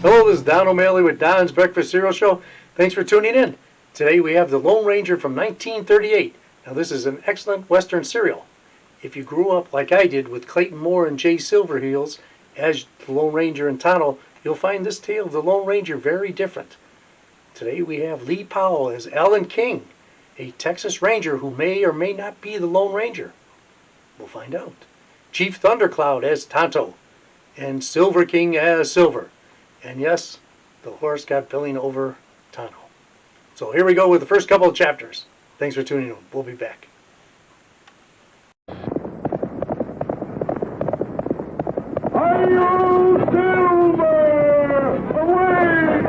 Hello, this is Don O'Malley with Don's Breakfast Cereal Show. Thanks for tuning in. Today we have the Lone Ranger from 1938. Now this is an excellent Western cereal. If you grew up like I did with Clayton Moore and Jay Silverheels as the Lone Ranger and Tonto, you'll find this tale of the Lone Ranger very different. Today we have Lee Powell as Alan King, a Texas Ranger who may or may not be the Lone Ranger. We'll find out. Chief Thundercloud as Tonto, and Silver King as Silver. And yes, the horse got billing over Tonto. So here we go with the first couple of chapters. Thanks for tuning in. We'll be back. Are you Silver? Away!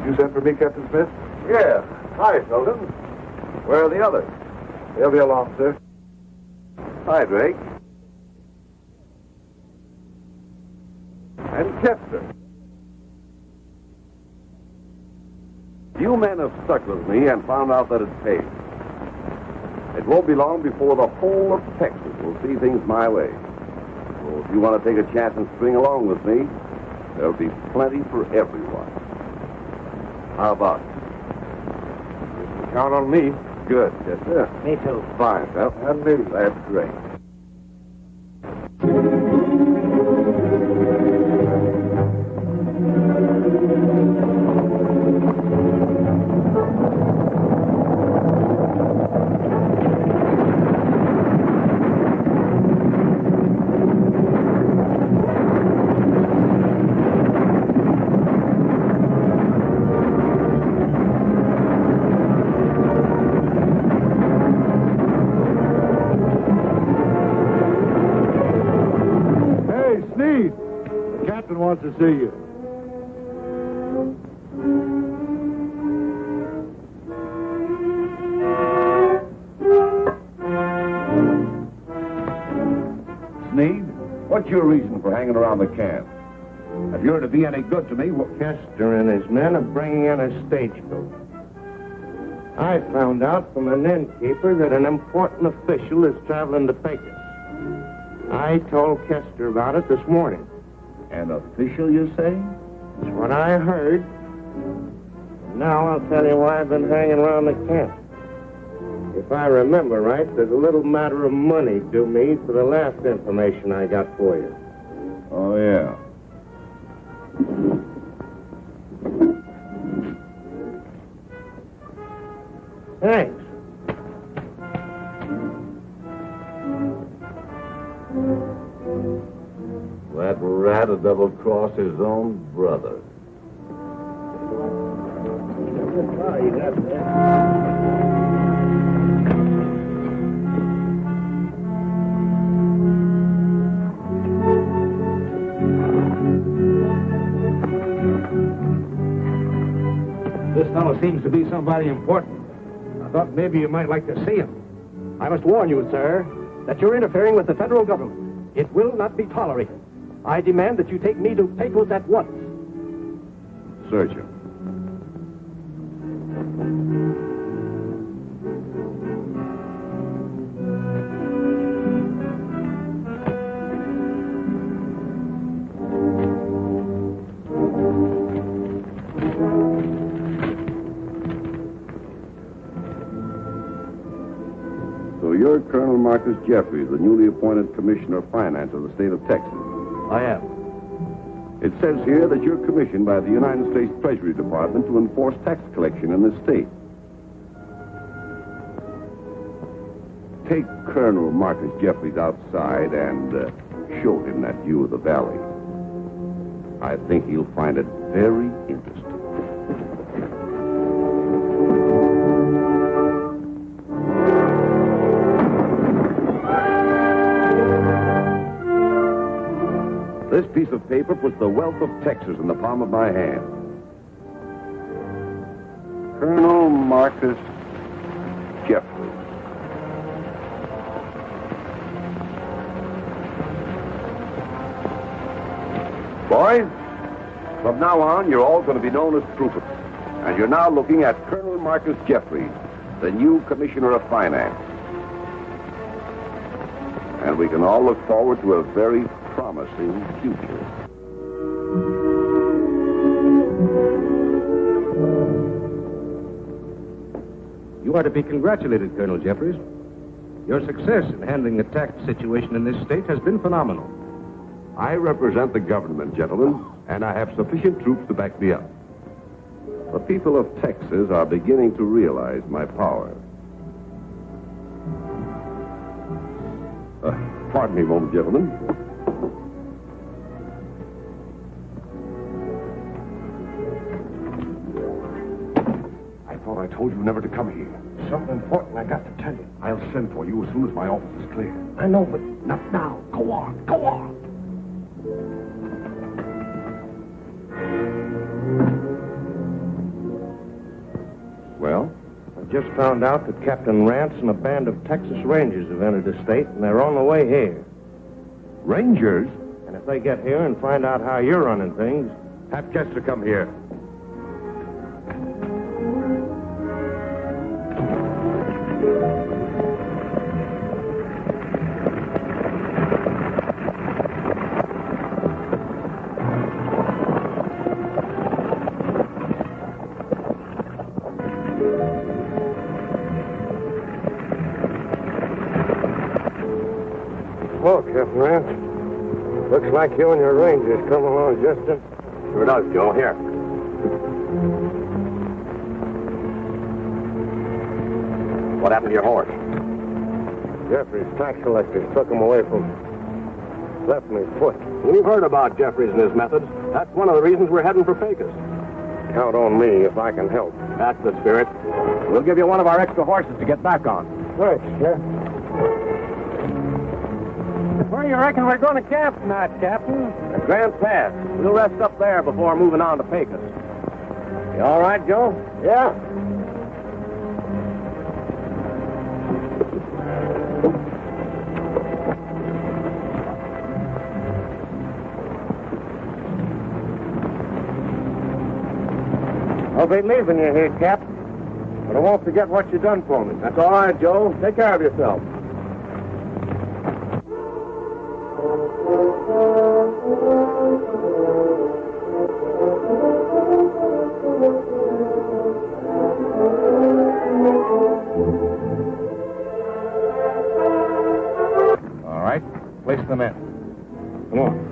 You sent for me, Captain Smith? Yeah. Hi, Felton. Where are the others? They'll be along, sir. Hi, Drake. And Chester. You men have stuck with me and found out that it pays. It won't be long before the whole of Texas will see things my way. So if you want to take a chance and string along with me, there'll be plenty for everyone. How about it? You can count on me. Good, Chester. Me too. Fine, Pep. And me. That's great. Wants to see you. Sneed, what's your reason for hanging around the camp? If you're to be any good to me, Chester and his men are bringing in a stagecoach. I found out from an innkeeper that an important official is traveling to Pecos. I told Chester about it this morning. An official, you say? That's what I heard. Now I'll tell you why I've been hanging around the camp. If I remember right, there's a little matter of money due me for the last information I got for you. Oh, yeah. rat to double-cross his own brother. This fellow seems to be somebody important. I thought maybe you might like to see him. I must warn you, sir, that you're interfering with the federal government. It will not be tolerated. I demand that you take me to Pecos at once. Search him. So you're Colonel Marcus Jeffries, the newly appointed Commissioner of Finance of the state of Texas. I am. It says here that you're commissioned by the United States Treasury Department to enforce tax collection in this state. Take Colonel Marcus Jeffries outside and show him that view of the valley. I think he'll find it very interesting. This piece of paper puts the wealth of Texas in the palm of my hand. Colonel Marcus Jeffries. Boys, from now on, you're all going to be known as troopers. And you're now looking at Colonel Marcus Jeffries, the new Commissioner of Finance. And we can all look forward to a very promising future. You are to be congratulated, Colonel Jeffries. Your success in handling the tax situation in this state has been phenomenal. I represent the government, gentlemen, and I have sufficient troops to back me up. The people of Texas are beginning to realize my power. Pardon me a moment, gentlemen. I thought I told you never to come here. Something important I got to tell you. I'll send for you as soon as my office is clear. I know, but Not now. Go on. Go on. Well? I just found out that Captain Rance and a band of Texas Rangers have entered the state, and they're on the way here. Rangers? And if they get here and find out how you're running things, Have Chester come here. Well, Captain Rance, looks like you and your Rangers come along just in. Sure does, Joe. Here. What happened to your horse? Jeffries' tax collectors took him away from left me foot. We've heard about Jeffries and his methods. That's one of the reasons we're heading for Pecos. Count on me if I can help. That's the spirit. We'll give you one of our extra horses to get back on. Thanks, Jeff. where you reckon we're going to camp tonight, Captain? At Grand Pass. We'll rest up there before moving on to Pecos. You all right, Joe? Yeah. I'll be leaving you here, Cap. But I won't forget what you done for me. That's all right, Joe. Take care of yourself. All right, place them in. Come on.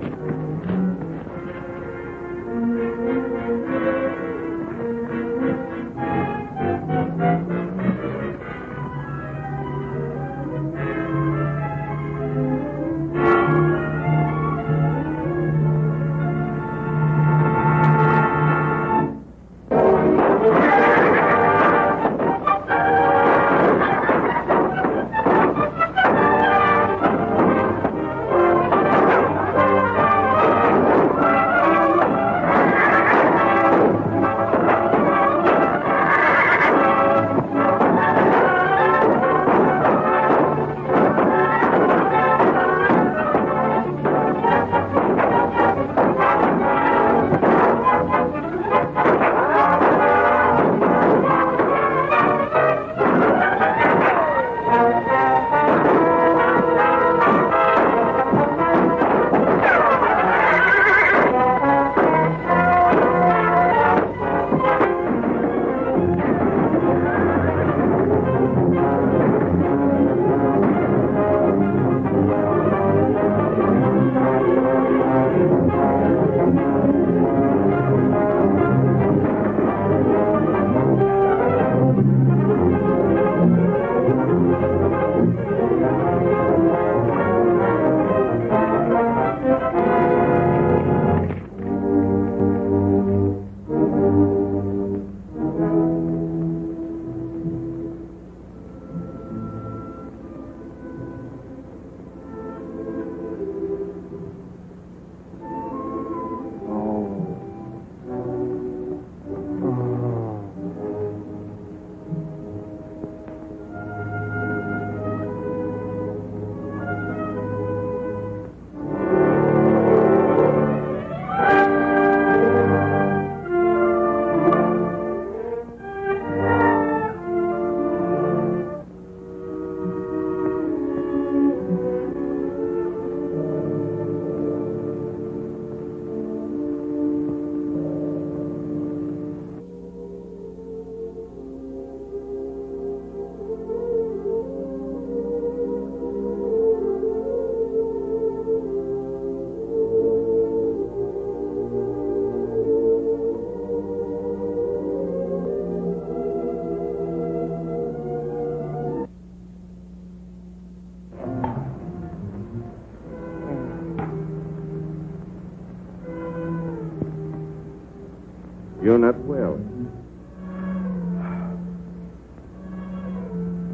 You're not well.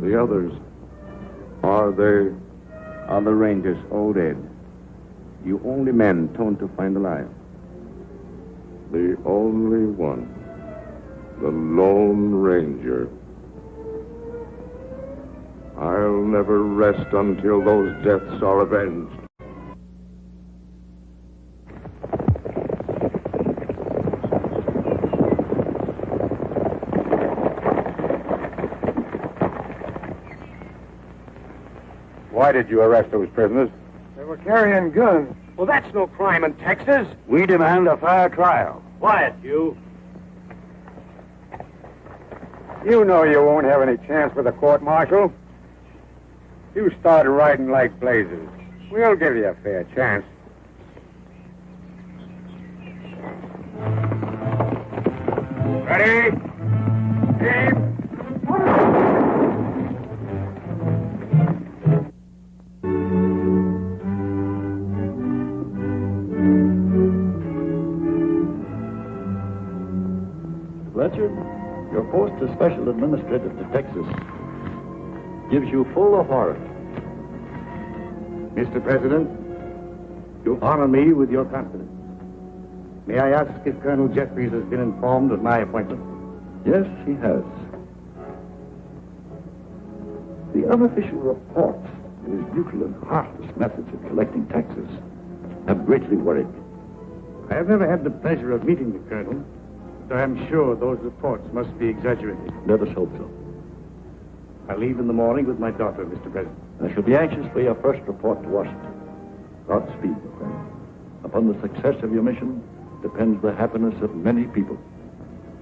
The others, are they? Other Rangers, all dead. You only men Tonto find alive. The only one. The Lone Ranger. I'll never rest until those deaths are avenged. Why did you arrest those prisoners? They were carrying guns. Well, that's no crime in Texas. We demand a fair trial. Quiet, you. You know you won't have any chance with the court-martial. You started riding like blazes. We'll give you a fair chance. Ready? Aim! Bletcher, your post as Special Administrator to Texas gives you full authority. Mr. President, you honor me with your confidence. May I ask if Colonel Jeffries has been informed of my appointment? Yes, he has. The unofficial reports of his brutal and heartless methods of collecting taxes have greatly worried me. I have never had the pleasure of meeting the Colonel, so I'm sure those reports must be exaggerated. Let us hope so. I leave in the morning with my daughter, Mr. President. I shall be anxious for your first report to Washington. Godspeed, my friend. Upon the success of your mission depends the happiness of many people.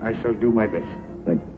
I shall do my best. Thank you.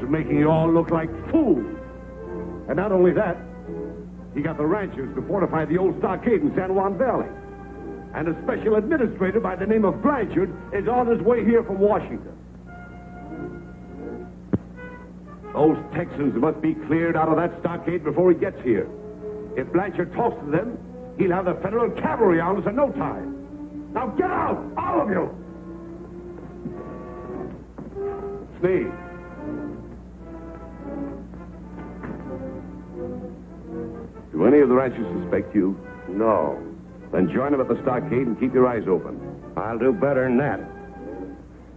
Making you all look like fools. And not only that, he got the ranchers to fortify the old stockade in San Juan Valley. And a special administrator by the name of Blanchard is on his way here from Washington. Those Texans must be cleared out of that stockade before he gets here. If Blanchard talks to them, he'll have the federal cavalry on us in no time. Now get out, all of you! Sneed. Do any of the ranchers suspect you? No. Then join them at the stockade and keep your eyes open. I'll do better than that.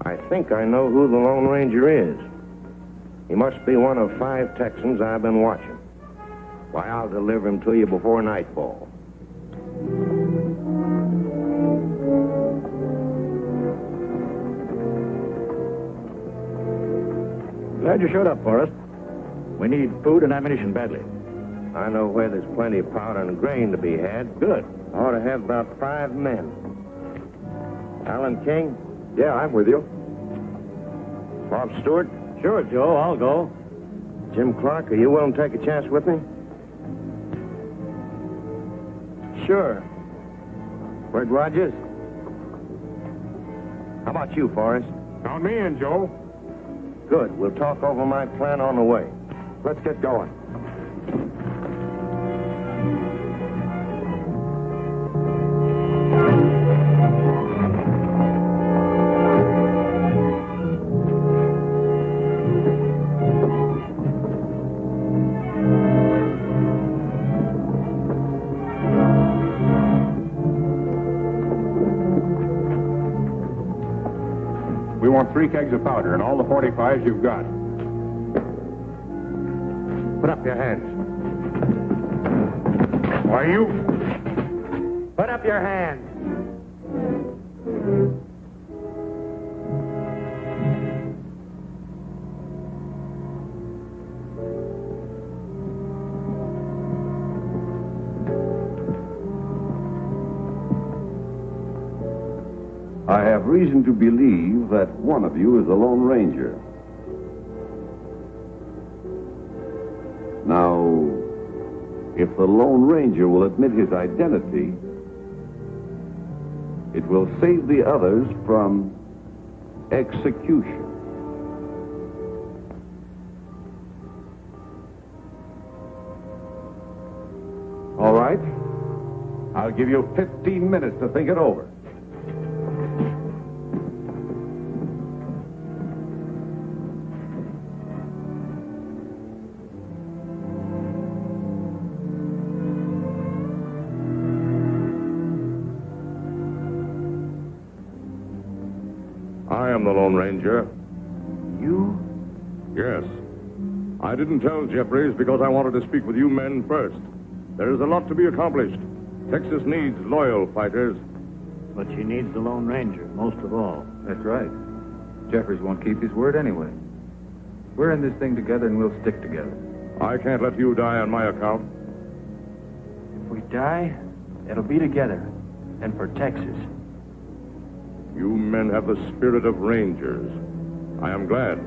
I think I know who the Lone Ranger is. He must be one of 5 Texans I've been watching. Why, I'll deliver him to you before nightfall. Glad you showed up for us. We need food and ammunition badly. I know where there's plenty of powder and grain to be had. Good. Ought to have about 5 men. Alan King? Yeah, I'm with you. Bob Stewart? Sure, Joe, I'll go. Jim Clark, are you willing to take a chance with me? Sure. Fred Rogers? How about you, Forrest? Count me in, Joe. Good. We'll talk over my plan on the way. Let's get going. want 3 kegs of powder and all the 45s you've got. Put up your hands. Why, you... Put up your hands. I have reason to believe that one of you is the Lone Ranger. Now, if the Lone Ranger will admit his identity, it will save the others from execution. All right. I'll give you 15 minutes to think it over. I am the Lone Ranger. You? Yes. I didn't tell Jeffries because I wanted to speak with you men first. There is a lot to be accomplished. Texas needs loyal fighters. But she needs the Lone Ranger, most of all. That's right. Jeffries won't keep his word anyway. We're in this thing together and we'll stick together. I can't let you die on my account. If we die, it'll be together. And for Texas. You men have the spirit of rangers. I am glad.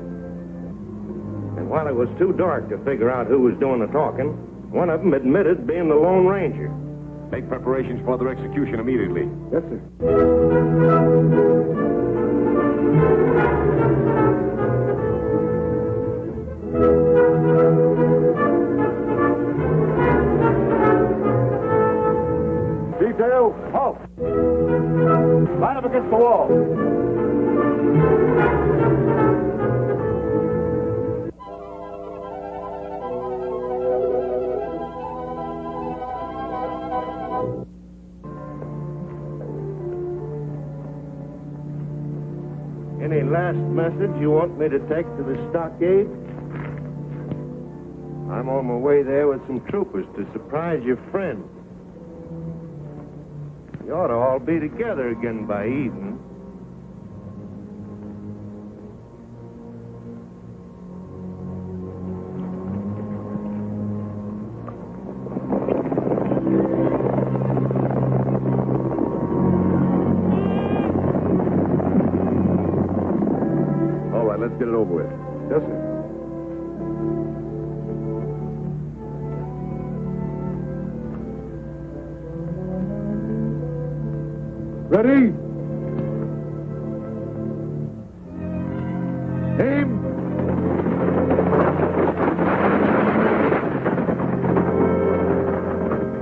And while it was too dark to figure out who was doing the talking, one of them admitted being the Lone Ranger. Make preparations for their execution immediately. Yes, sir. Detail, halt! Line up against the wall. Any last message you want me to take to the stockade? I'm on my way there with some troopers to surprise your friend. You ought to all be together again by evening. All right, let's get it over with. Yes, sir. Ready? Aim!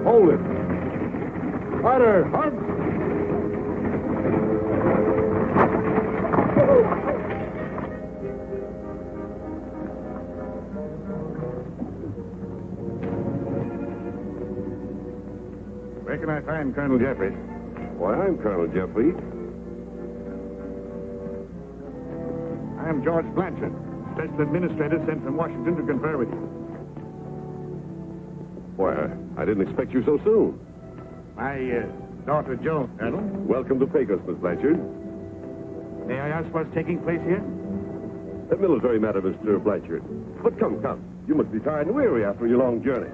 Hold it. Harder, hunt! Where can I find Colonel Jeffries? Why, I'm Colonel Jeffries. I am George Bletcher, Special Administrator sent from Washington to confer with you. Why, I didn't expect you so soon. My daughter, Joan, Colonel. Welcome to Pecos, Miss Blanchard. May I ask what's taking place here? A military matter, Mr. Blanchard. But come. You must be tired and weary after your long journey.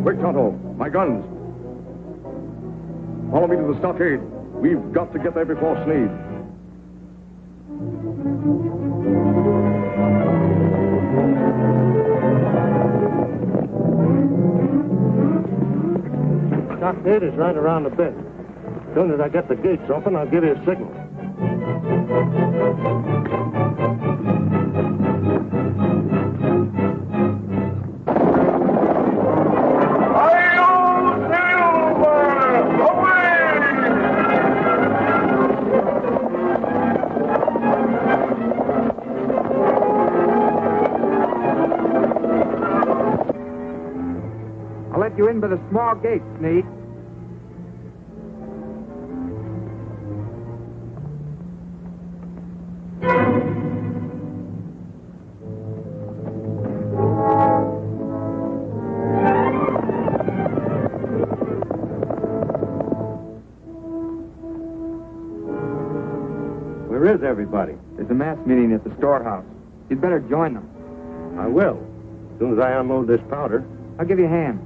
Quick, Tonto. My guns. Follow me to the stockade. We've got to get there before Sneed. Stockade is right around the bend. As soon as I get the gates open, I'll give you a signal. I'll let you in by the small gate, Sneed. Where is everybody? There's a mass meeting at the storehouse. You'd better join them. I will. As soon as I unload this powder. I'll give you a hand.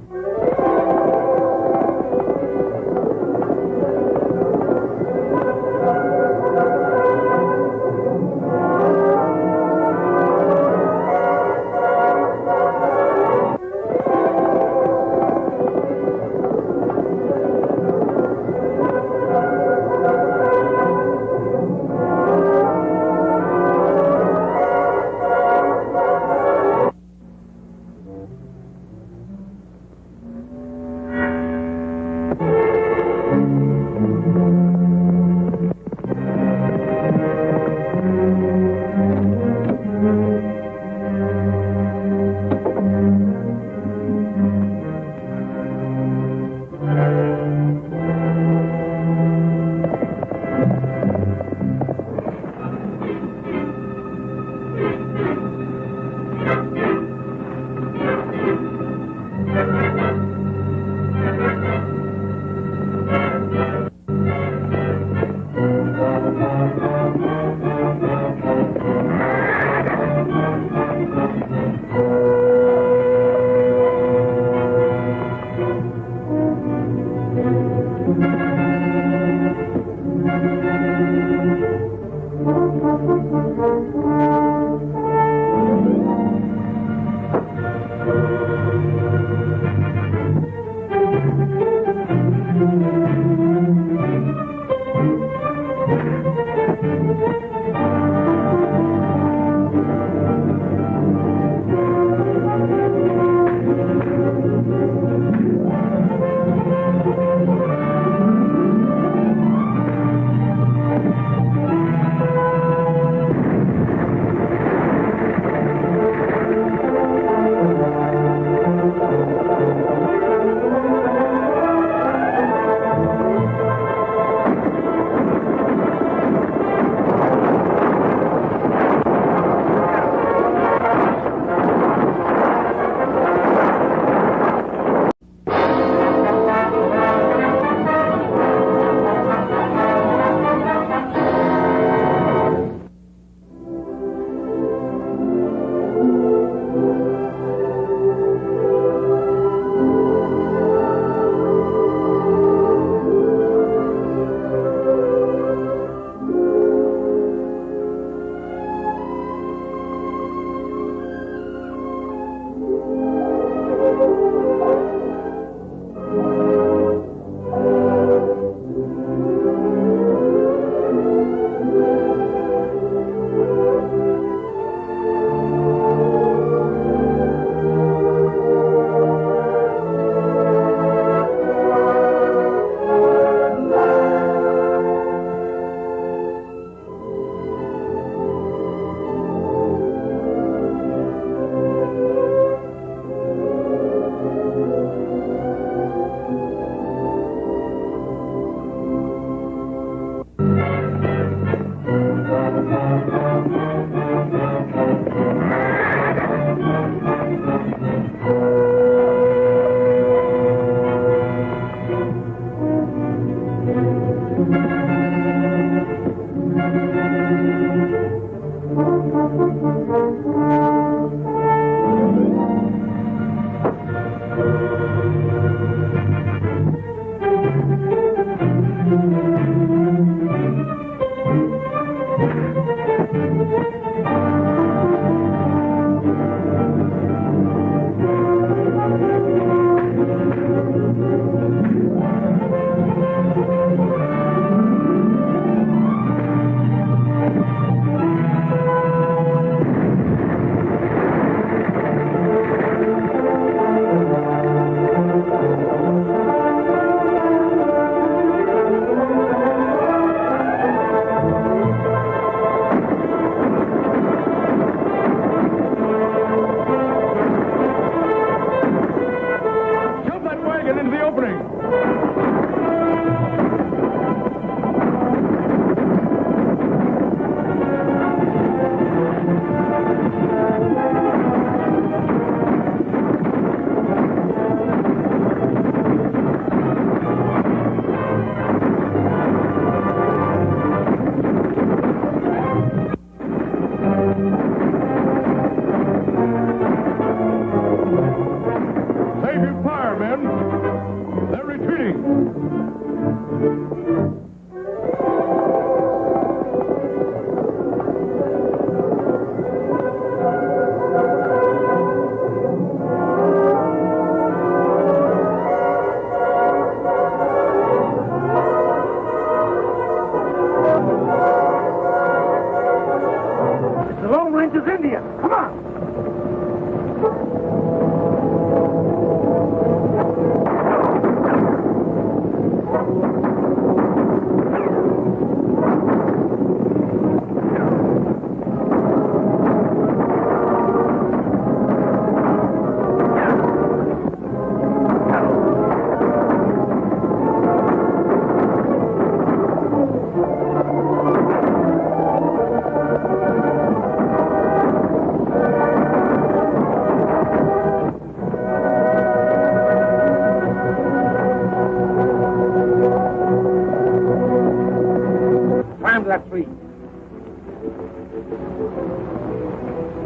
That tree.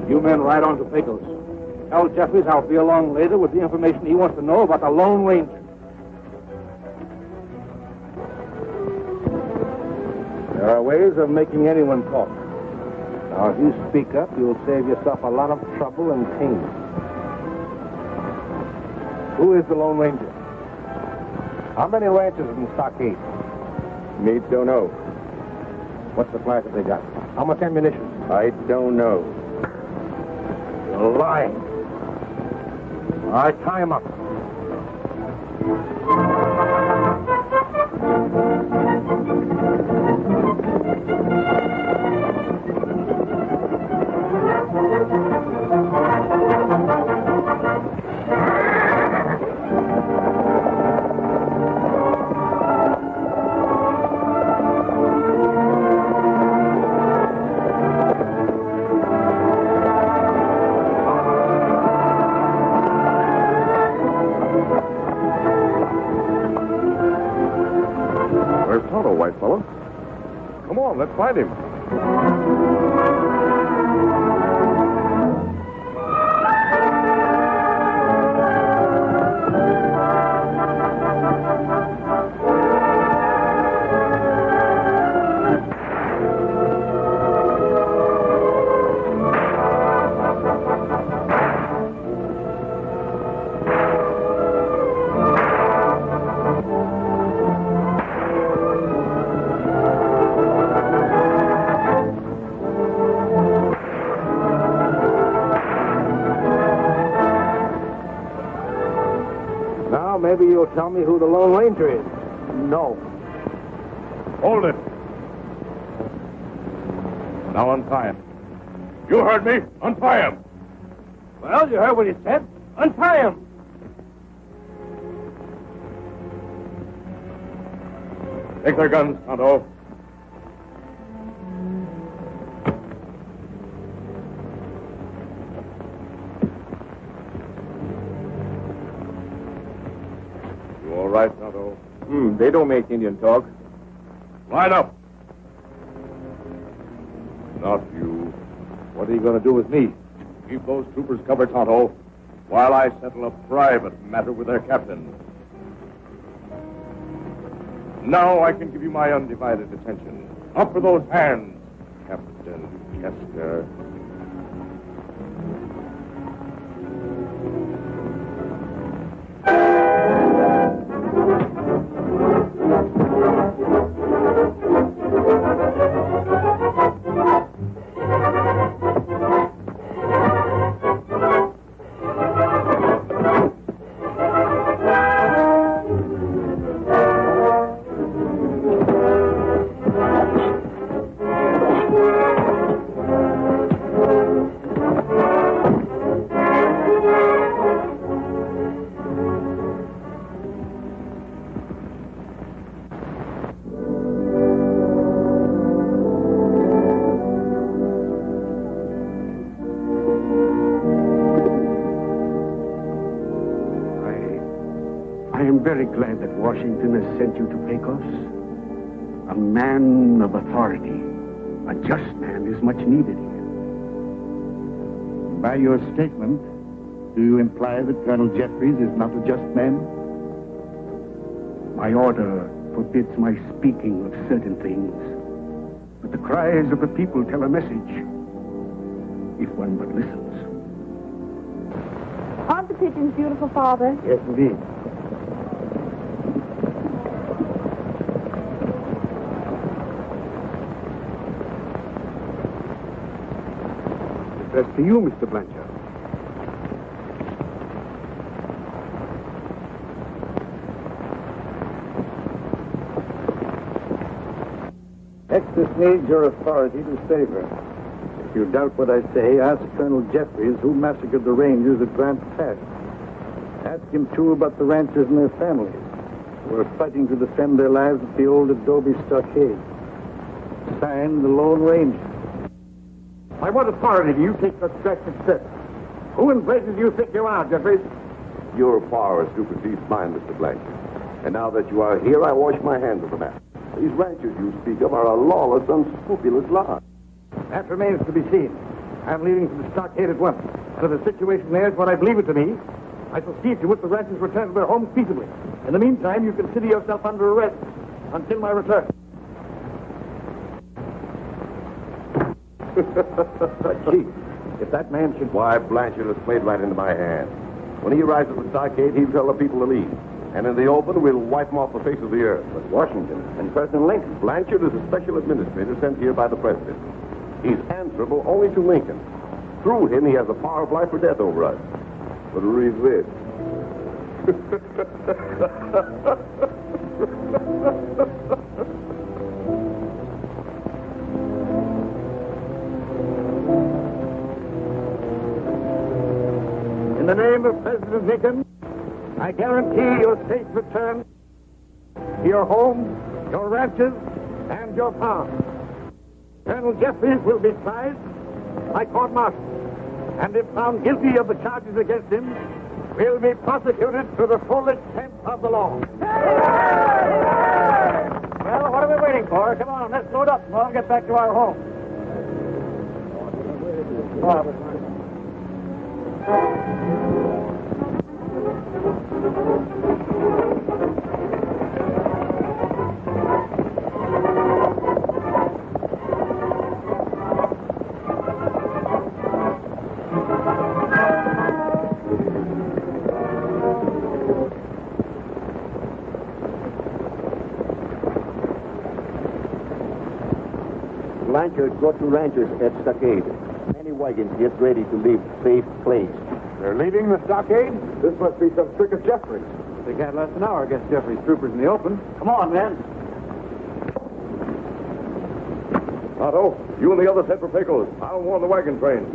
You men ride on to Pecos. Tell Jeffries I'll be along later with the information he wants to know about the Lone Ranger. There are ways of making anyone talk. Now, if you speak up, you'll save yourself a lot of trouble and pain. Who is the Lone Ranger? How many ranches in Stockade? Me don't know. What's the flag that they got? How much ammunition? I don't know. You're lying. All right, tie him up. White fellow. Come on, let's find him. Maybe you'll tell me who the Lone Ranger is. No. Hold it. Now untie him. You heard me. Untie him. Well, you heard what he said. Untie him. Take their guns, Tonto. All right, Tonto. They don't make Indian talk. Line up. Not you. What are you going to do with me? Keep those troopers covered, Tonto, while I settle a private matter with their captain. Now I can give you my undivided attention. Up for those hands, Captain Chester. very glad that Washington has sent you to Pecos. A man of authority, a just man, is much needed here. By your statement, do you imply that Colonel Jeffries is not a just man? My order forbids my speaking of certain things, but the cries of the people tell a message, if one but listens. Aren't the pigeons beautiful, Father? Yes, indeed. Addressed to you, Mr. Bletcher. Texas needs your authority to save her. If you doubt what I say, ask Colonel Jeffries who massacred the Rangers at Grant Pass. Ask him, too, about the ranchers and their families who are fighting to defend their lives at the old adobe stockade. Signed, the Lone Ranger. By what authority do you take such drastic steps? Who in blazes do you think you are, Jeffries? Your power supersedes mine, Mr. Blanchard. And now that you are here, I wash my hands of the matter. These ranchers you speak of are a lawless, unscrupulous lot. That remains to be seen. I'm leaving for the stockade at once. And if the situation there is what I believe it to be, I shall see to it the ranchers return to their homes peaceably. In the meantime, you consider yourself under arrest until my return. Chief, if that man should... Why, Blanchard has played right into my hand. When he arrives at the stockade, he'll tell the people to leave. And in the open, we'll wipe him off the face of the earth. But Washington and President Lincoln... Blanchard is a special administrator sent here by the President. He's answerable only to Lincoln. Through him, he has the power of life or death over us. But read this. In the name of President Lincoln, I guarantee your safe return to your home, your ranches, and your farms. Colonel Jeffries will be tried by court-martial, and if found guilty of the charges against him, will be prosecuted to the full extent of the law. Well, what are we waiting for? Come on, let's load up and we'll get back to our home. Blanchard, go to ranchers at stockade. Many wagons get ready to leave safe place. They're leaving the stockade? This must be some trick of Jeffries. They can't last an hour against Jeffries' troopers in the open. Come on, men. Tonto, you and the others head for Pecos. I'll warn the wagon train.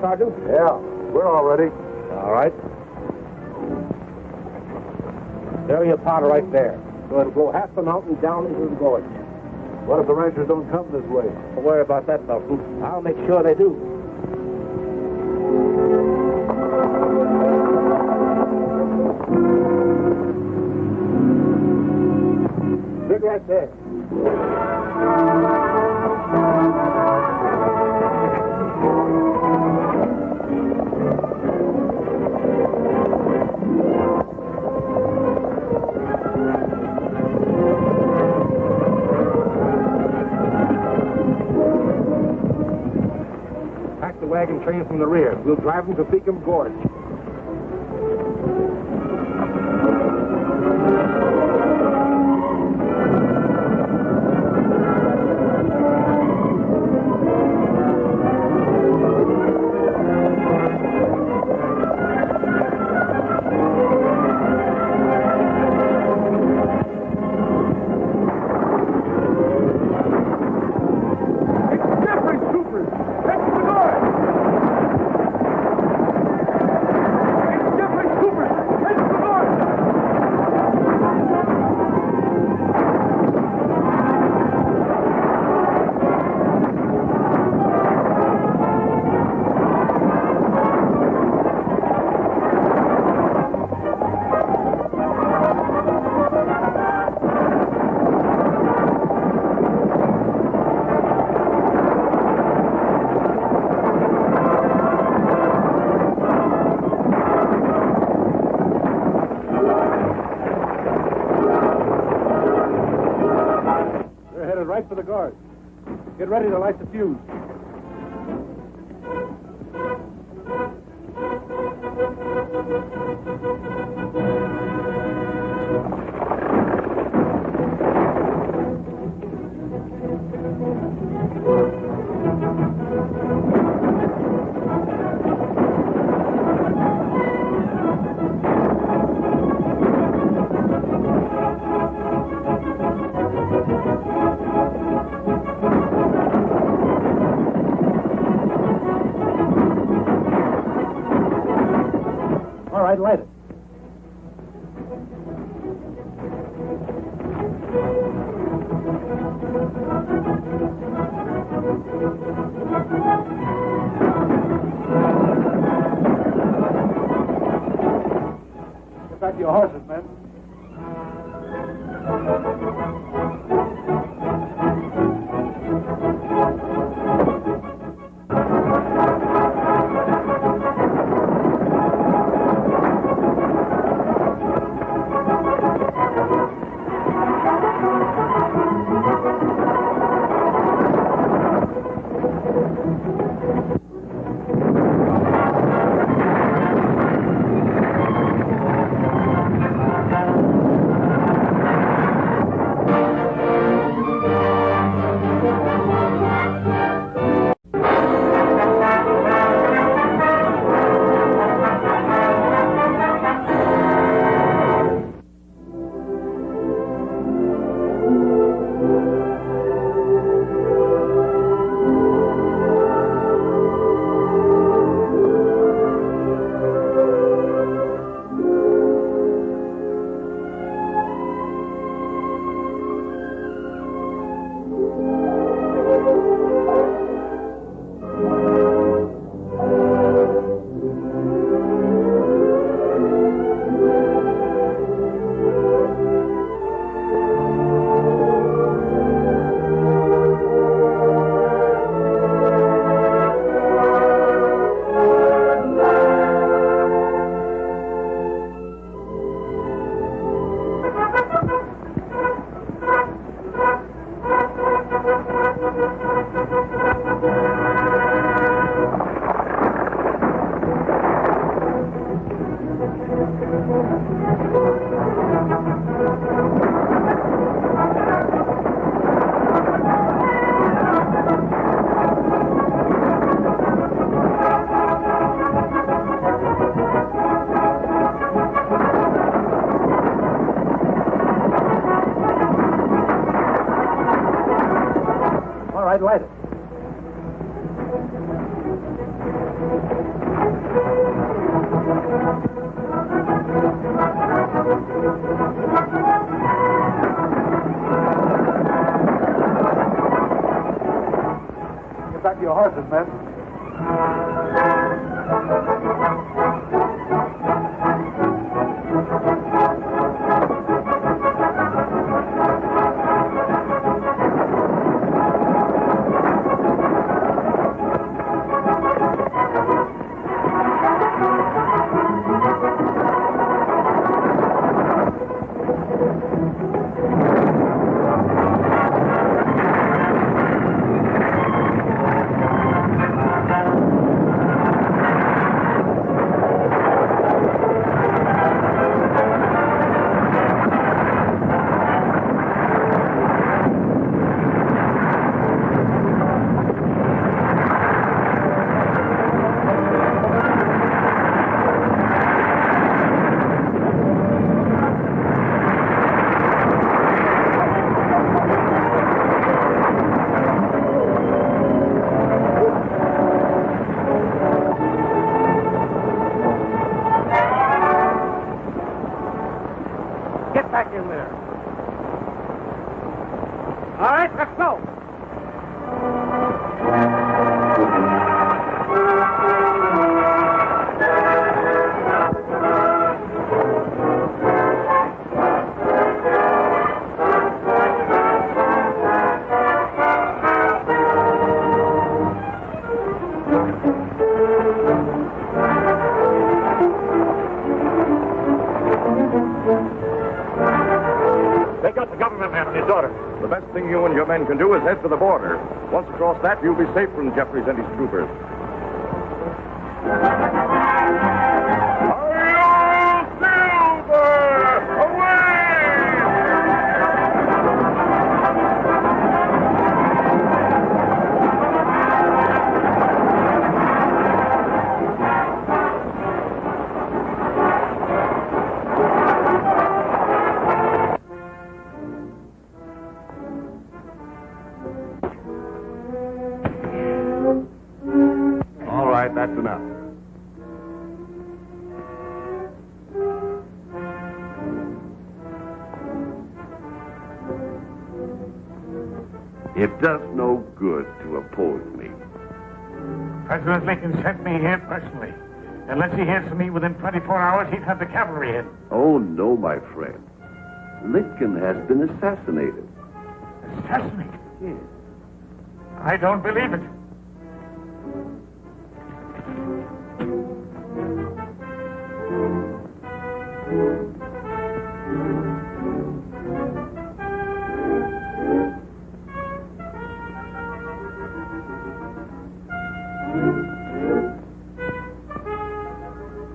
Sergeant? Yeah, we're all ready. All right. There your powder right there. So it'll go half the mountain down into the gorge. What if the ranchers don't come this way? Don't worry about that, Nelson. I'll make sure they do. Sit right there. train from the rear. We'll drive them to Beacom Gorge. Right for the guard. Get ready to light the fuse. All right, light it. Get back to your horses, men. All right, light it. Get back to your horses, men. All right, let's go. They got the government man and his daughter. The best thing you and your men can do is head for the border. Once across that, you'll be safe from Jeffries and his troopers. All right, that's enough. It does no good to oppose me. President Lincoln sent me here personally. Unless he hears from me within 24 hours, he'd have the cavalry in. Oh, no, my friend. Lincoln has been assassinated. Assassinated? Yes. I don't believe it.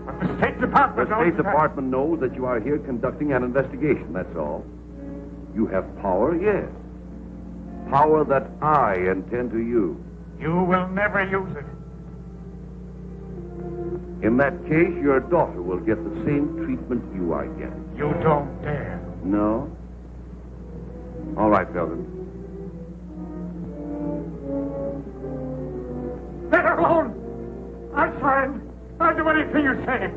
But the State Department The knows State that Department knows that you are here conducting an investigation, that's all. You have power, yes. Power that I intend to use. You will never use it. In that case, your daughter will get the same treatment you are getting. You don't dare. No? All right, Felton. Let her alone! I'm fine. I'll do anything you say.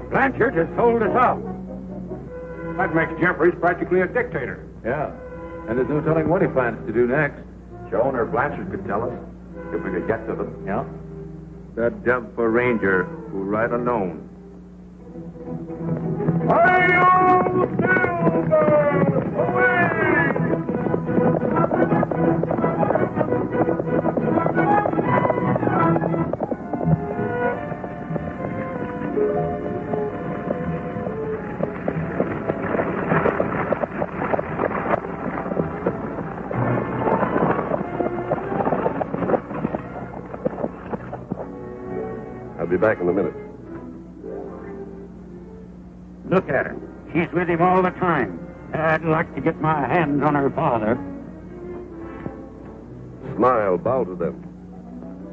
Blanchard has sold us out. That makes Jeffries practically a dictator. Yeah. And there's no telling what he plans to do next. Joan or Blanchard could tell us, if we could get to them. Yeah? That devil for Ranger who ride alone. I'll be back in a minute. Look at her. She's with him all the time. I'd like to get my hands on her father. Smile, bow to them.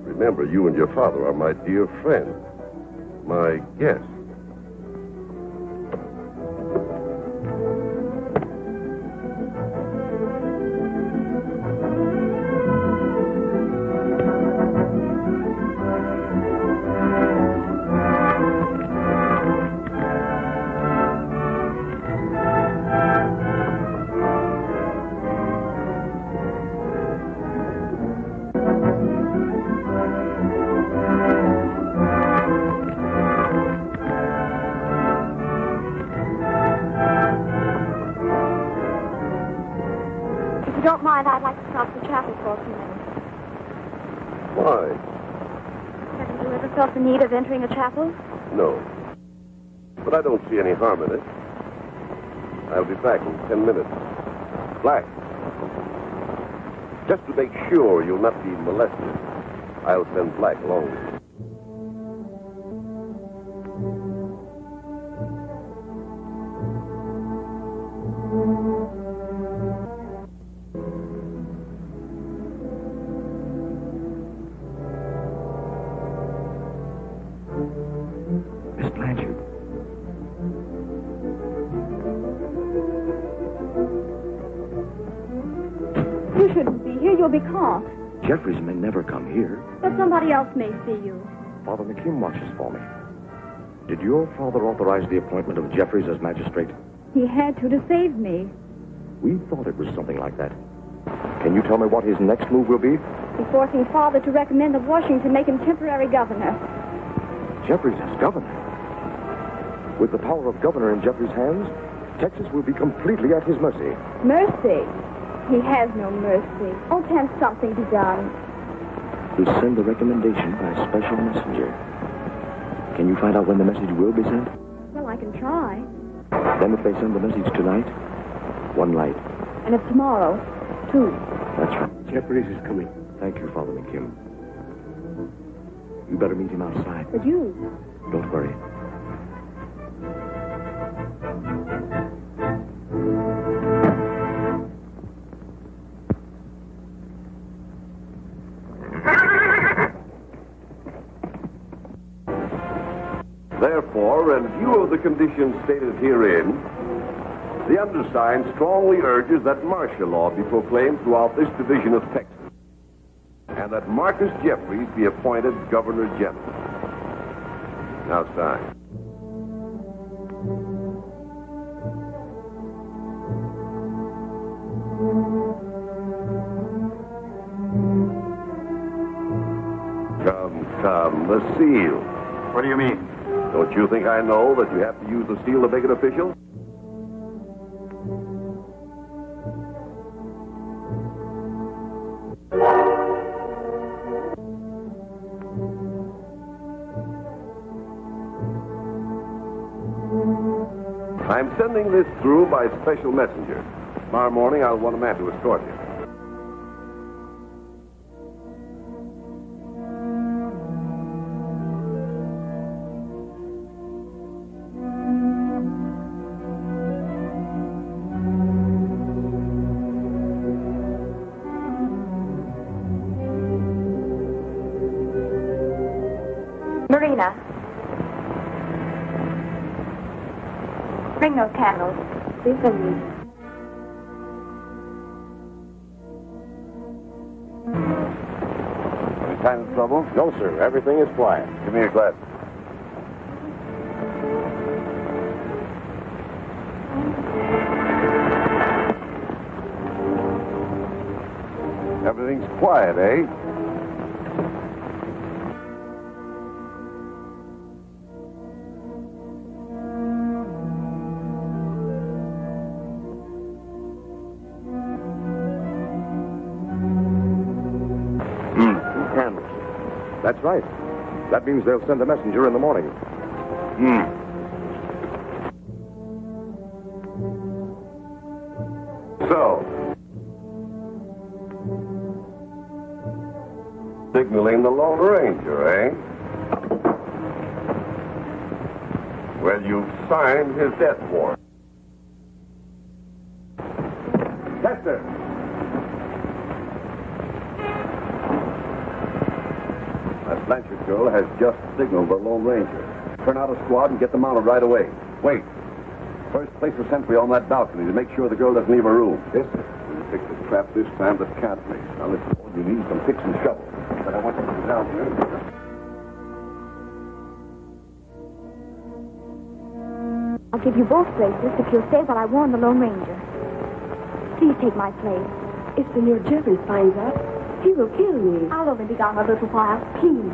Remember, you and your father are my dear friend, my guest. If you don't mind, I'd like to stop the chapel for a few minutes. Why? Haven't you ever felt the need of entering a chapel? No. But I don't see any harm in it. I'll be back in 10 minutes. Black. Just to make sure you'll not be molested, I'll send Black along with you. Miss Blanchard. shouldn't be here. You'll be caught. Jeffries may never come here. But somebody else may see you. Father McKim watches for me. Did your father authorize the appointment of Jeffries as magistrate? He had to save me. We thought it was something like that. Can you tell me what his next move will be? He's forcing Father to recommend that Washington make him temporary governor. Jeffries as governor? With the power of governor in Jeffries' hands, Texas will be completely at his mercy. Mercy? He has no mercy. Oh, can something be done? We'll send the recommendation by special messenger. Can you find out when the message will be sent? Well, I can try. Then if they send the message tonight, one light. And if tomorrow, two. That's right. Jeffries is coming. Thank you, Father McKim. You better meet him outside. But you? Don't worry. Therefore, in view of the conditions stated herein, the undersigned strongly urges that martial law be proclaimed throughout this division of Texas, and that Marcus Jeffries be appointed Governor General. Now sign. Come, the seal. What do you mean? Don't you think I know that you have to use the seal to make it official? I'm sending this through by special messenger. Tomorrow morning, I'll want a man to escort you. Marina. Bring those candles. Please send me. Any kind of trouble? No, sir. Everything is quiet. Give me your glass. Everything's quiet, eh? That's right. That means they'll send a messenger in the morning. So, signaling the Lone Ranger, eh? Well, you've signed his death warrant. Chester! That Blanchard girl has just signaled the Lone Ranger. Turn out a squad and get them mounted right away. Wait. First, place a sentry on that balcony to make sure the girl doesn't leave her room. Yes, sir. We'll fix the trap this time that can't miss. Now, listen, all you need is some picks and shovels. But I want you to come down here. I'll give you both places if you'll stay while I warn the Lone Ranger. Please take my place. If Senor Jeffries finds out, he will kill me. I'll only be gone a little while. Please.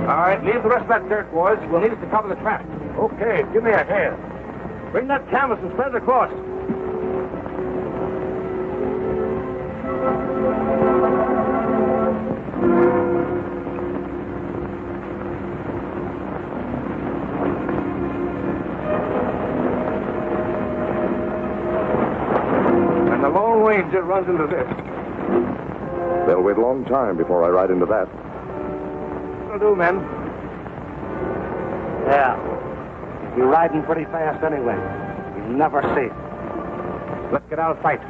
All right, leave the rest of that dirt, boys. We'll need it to cover the track. Okay, give me a hand. Bring that canvas and spread it across. And the Lone Ranger runs into this. They'll wait a long time before I ride into that. What'll do, men? Yeah. You're riding pretty fast anyway. You're never safe. Let's get out and fight.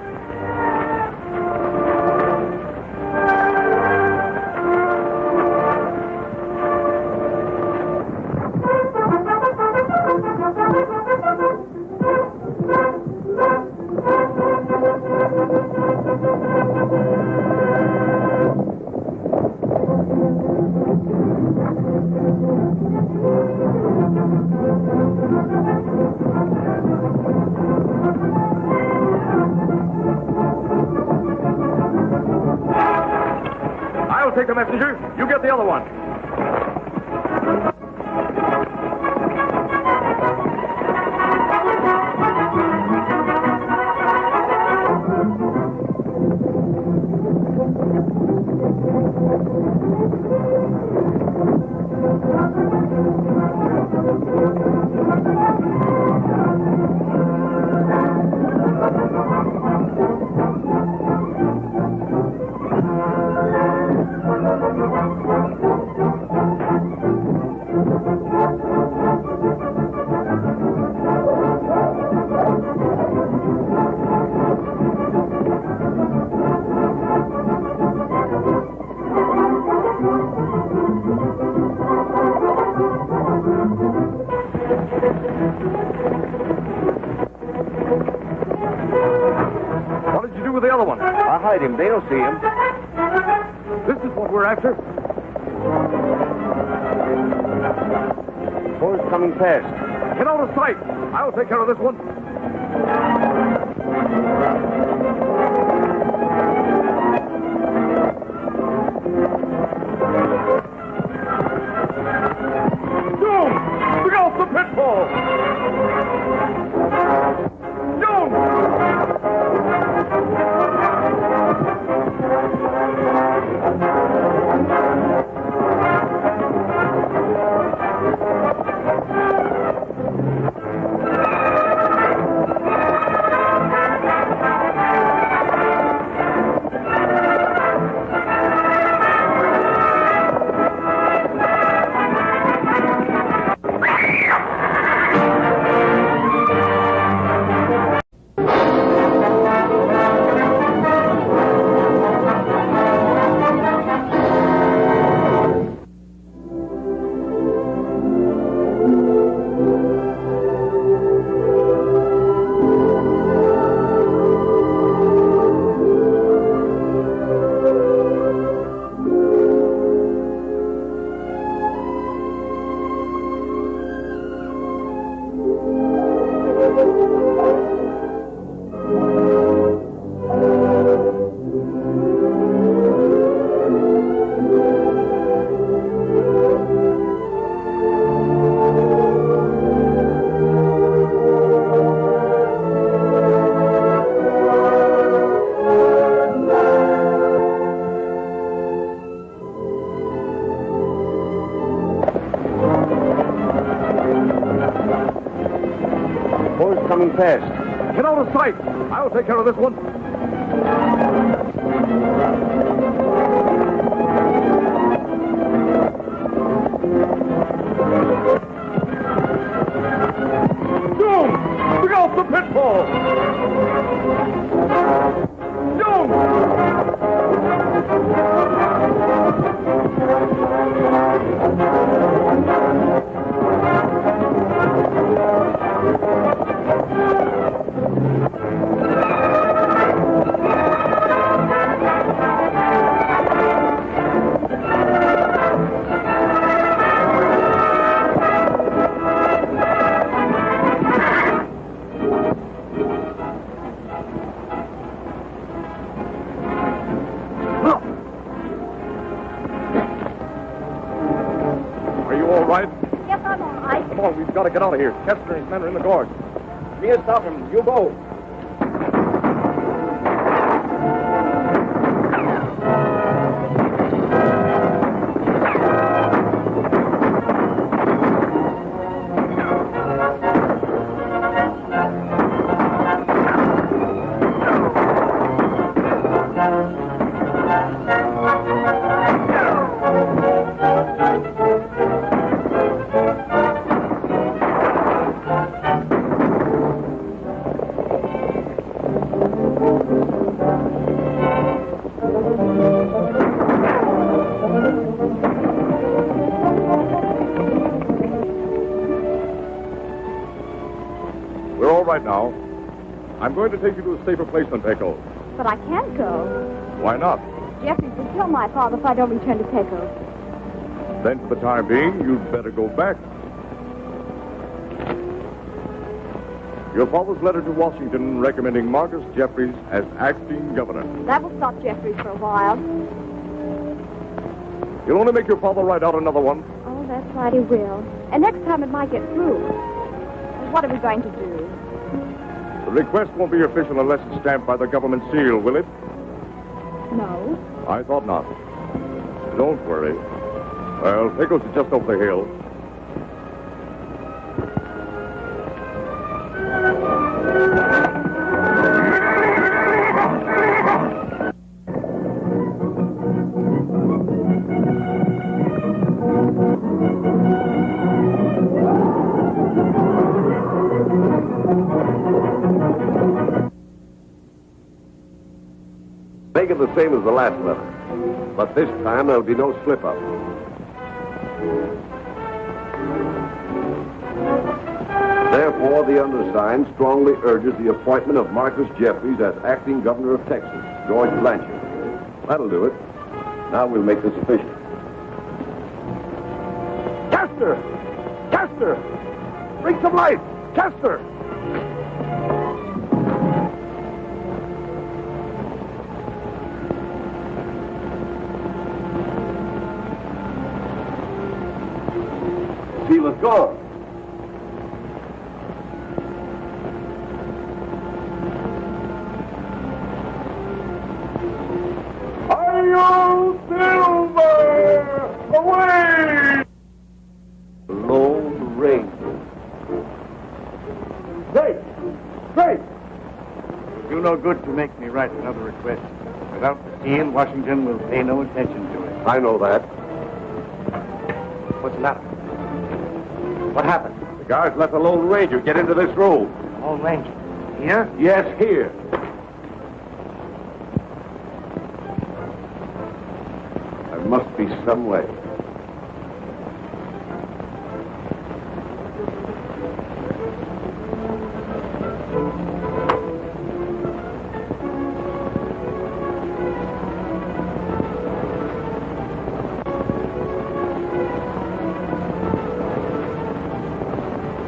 I'll take the messenger. You get the other one. What did you do with the other one? I hide him. They don't see him. This is what we're after. Boys coming fast. Get out of sight. I'll take care of this one. Joan! Look out the pitfall! Coming fast. Get out of sight. I'll take care of this one. Joan! Look out the pitfall! Joan! We've got to get out of here. Chester and his men are in the gorge. Me and stop him. You go. right now. I'm going to take you to a safer place than Pecos. But I can't go. Why not? Jeffries will kill my father if I don't return to Pecos. Then, for the time being, you'd better go back. Your father's letter to Washington recommending Marcus Jeffries as acting governor. That will stop Jeffries for a while. You'll only make your father write out another one. Oh, that's right, he will. And next time it might get through. And what are we going to do? The request won't be official unless it's stamped by the government seal, will it? No. I thought not. Don't worry. Well, Pecos is just over the hill. Make it the same as the last letter. But this time there'll be no slip-up. Therefore, the undersigned strongly urges the appointment of Marcus Jeffries as acting governor of Texas, George Bletcher. That'll do it. Now we'll make this official. Chester! Chester! Bring some light! Chester! Seal is gone. Hail Silver! Away! Lone Ranger. Great! Great! It'll do no good to make me write another request. Without the seal, Washington will pay no attention to it. I know that. What's the matter? What happened? The guards let the Lone Ranger get into this room. Lone Ranger. Here? Yes, here. There must be some way.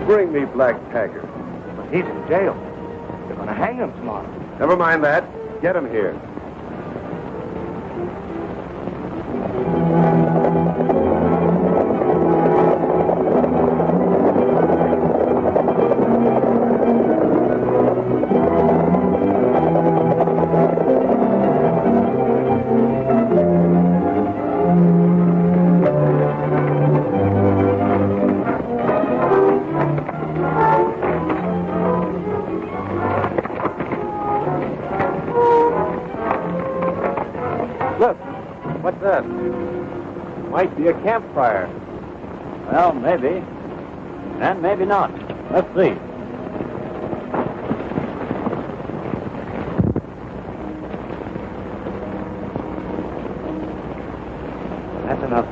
Bring me Black Taggart. But he's in jail. They're going to hang him tomorrow. Never mind that. Get him here. What's that? Might be a campfire. Well, maybe. And maybe not. Let's see. That's enough.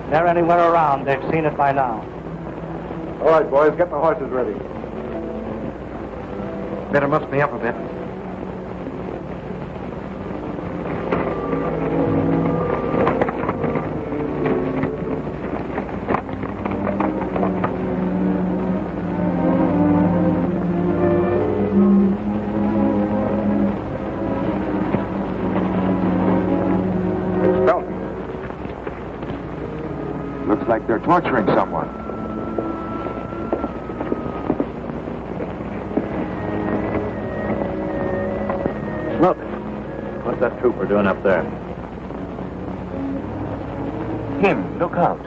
If they're anywhere around, they've seen it by now. All right, boys, get the horses ready. Better muss me up a bit. Looks like they're torturing someone. Look. What's that trooper doing up there? Him, look out.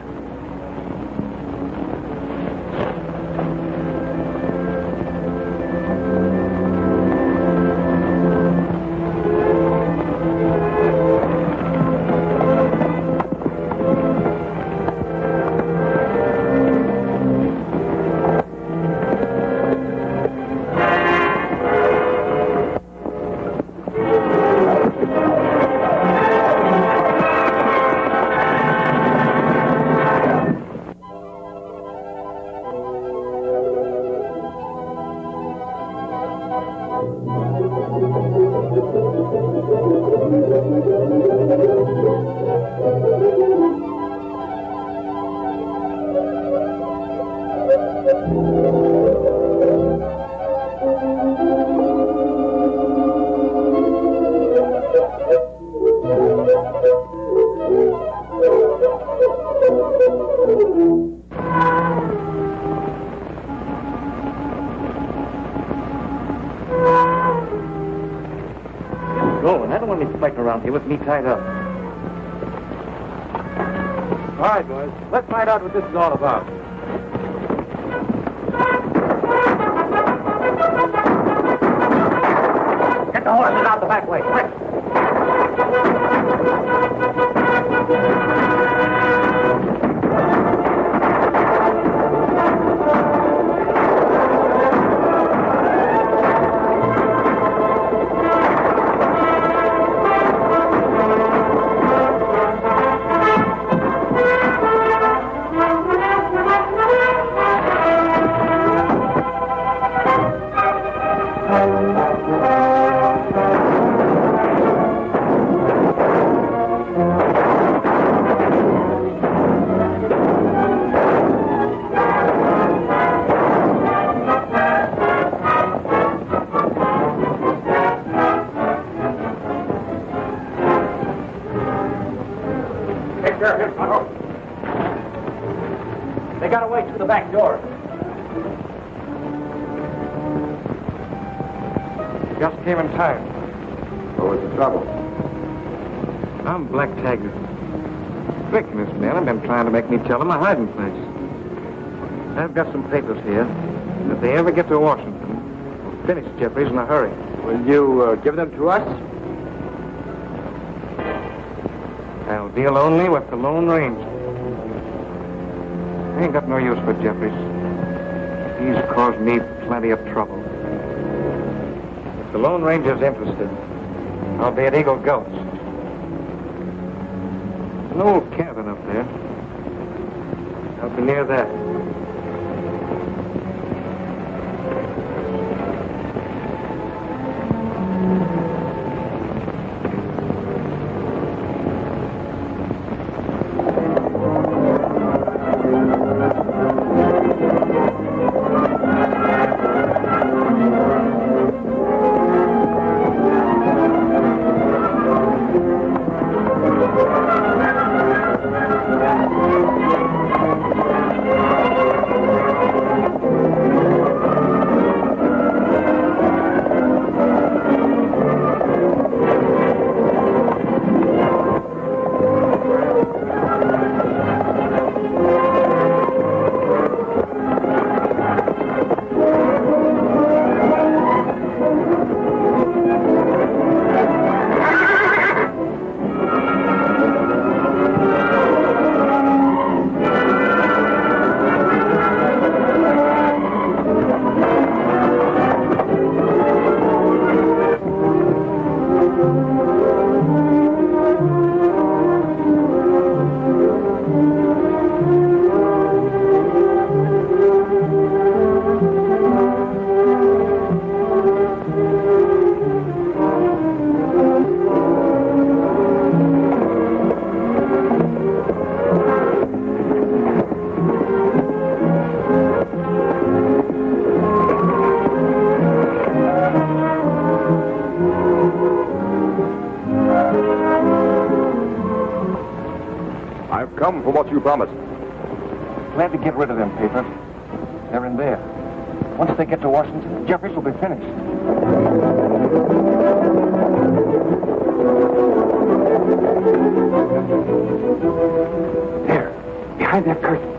want me fighting around here with me tied up. All right, boys. Let's find out what this is all about. Get the horses out the back way, quick. They got away through the back door. Just came in time. What was the trouble? I'm Black Taggart. Vic and his men have been trying to make me tell them a hiding place. I've got some papers here. If they ever get to Washington, we'll finish Jeffries in a hurry. Will you give them to us? I'll deal only with the Lone Ranger. I ain't got no use for Jeffries. He's caused me plenty of trouble. If the Lone Ranger's interested, I'll be at Eagle Gulch. An old cabin up there. I'll be near that. Come for what you promised. Glad to get rid of them papers. They're in there. Once they get to Washington, Jeffries will be finished. There, behind that curtain.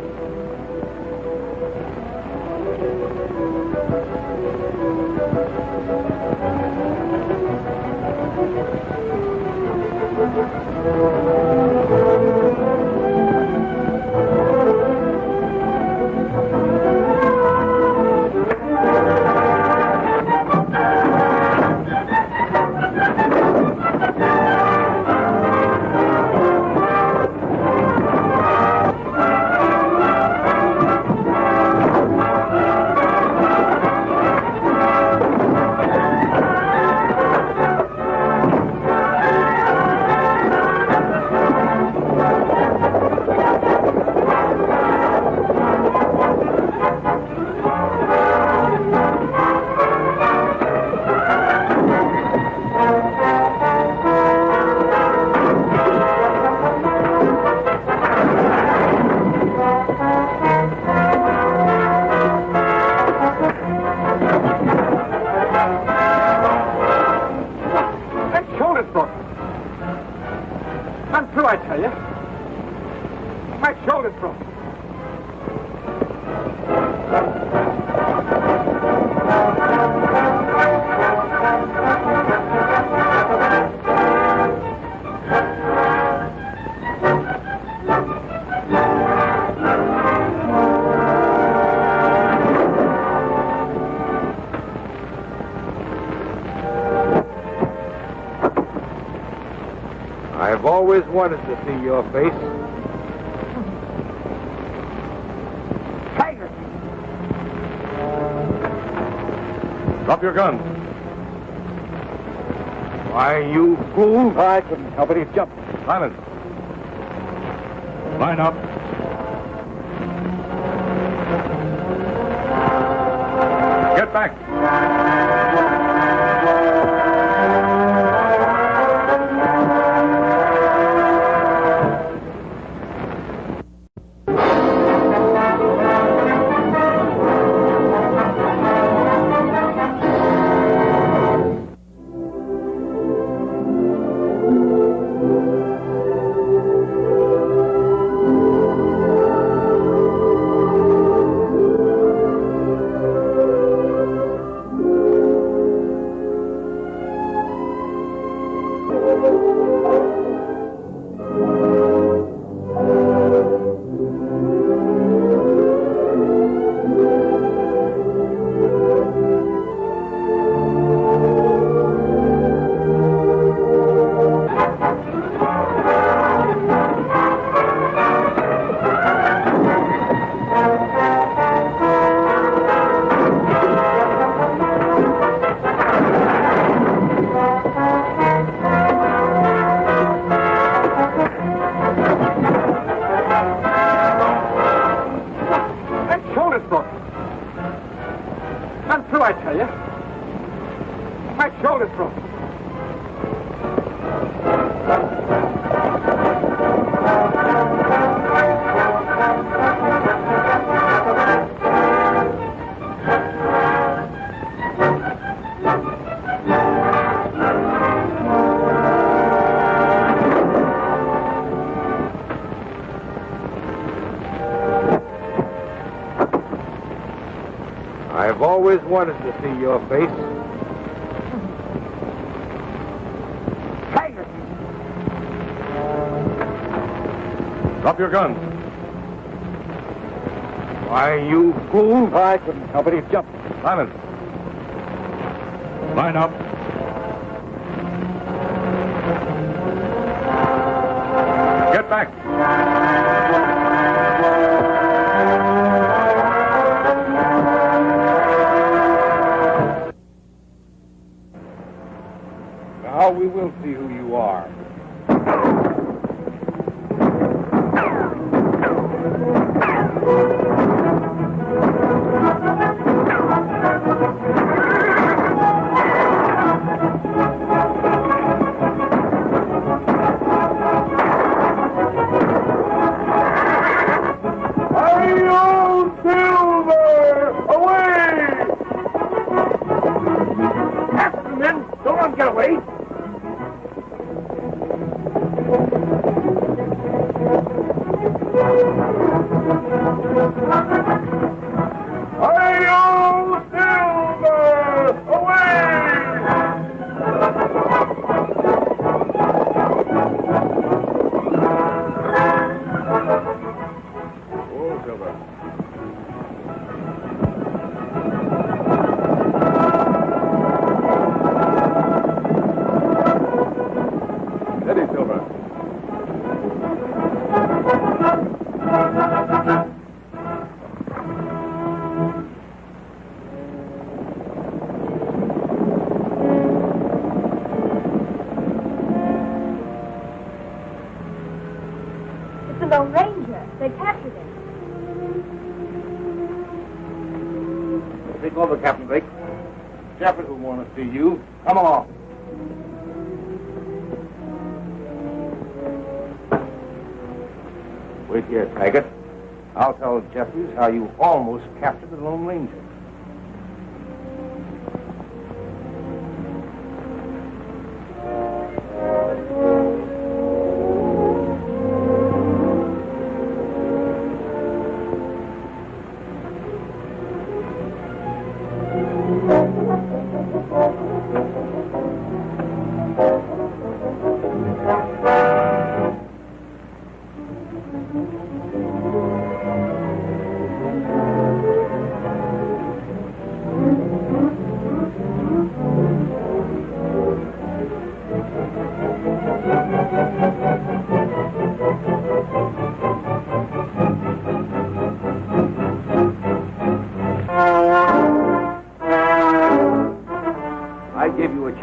always wanted to see your face. Tiger! Drop your gun. Why, you fool! I couldn't help it. He jumped. Silence. Line up. Get back. I tell you. My shoulder's broken. I've always wanted to see your face. Tiger! Drop your gun. Why, you fool! I couldn't help it. He jumped. Silence. Line up. Get back. Now we will see who you are. It's the Lone Ranger. They captured him. Take over, Captain Blake. Shepard will want to see you. Come along. Wait here, Taggart. I'll tell Jeffries how you almost captured the Lone Ranger.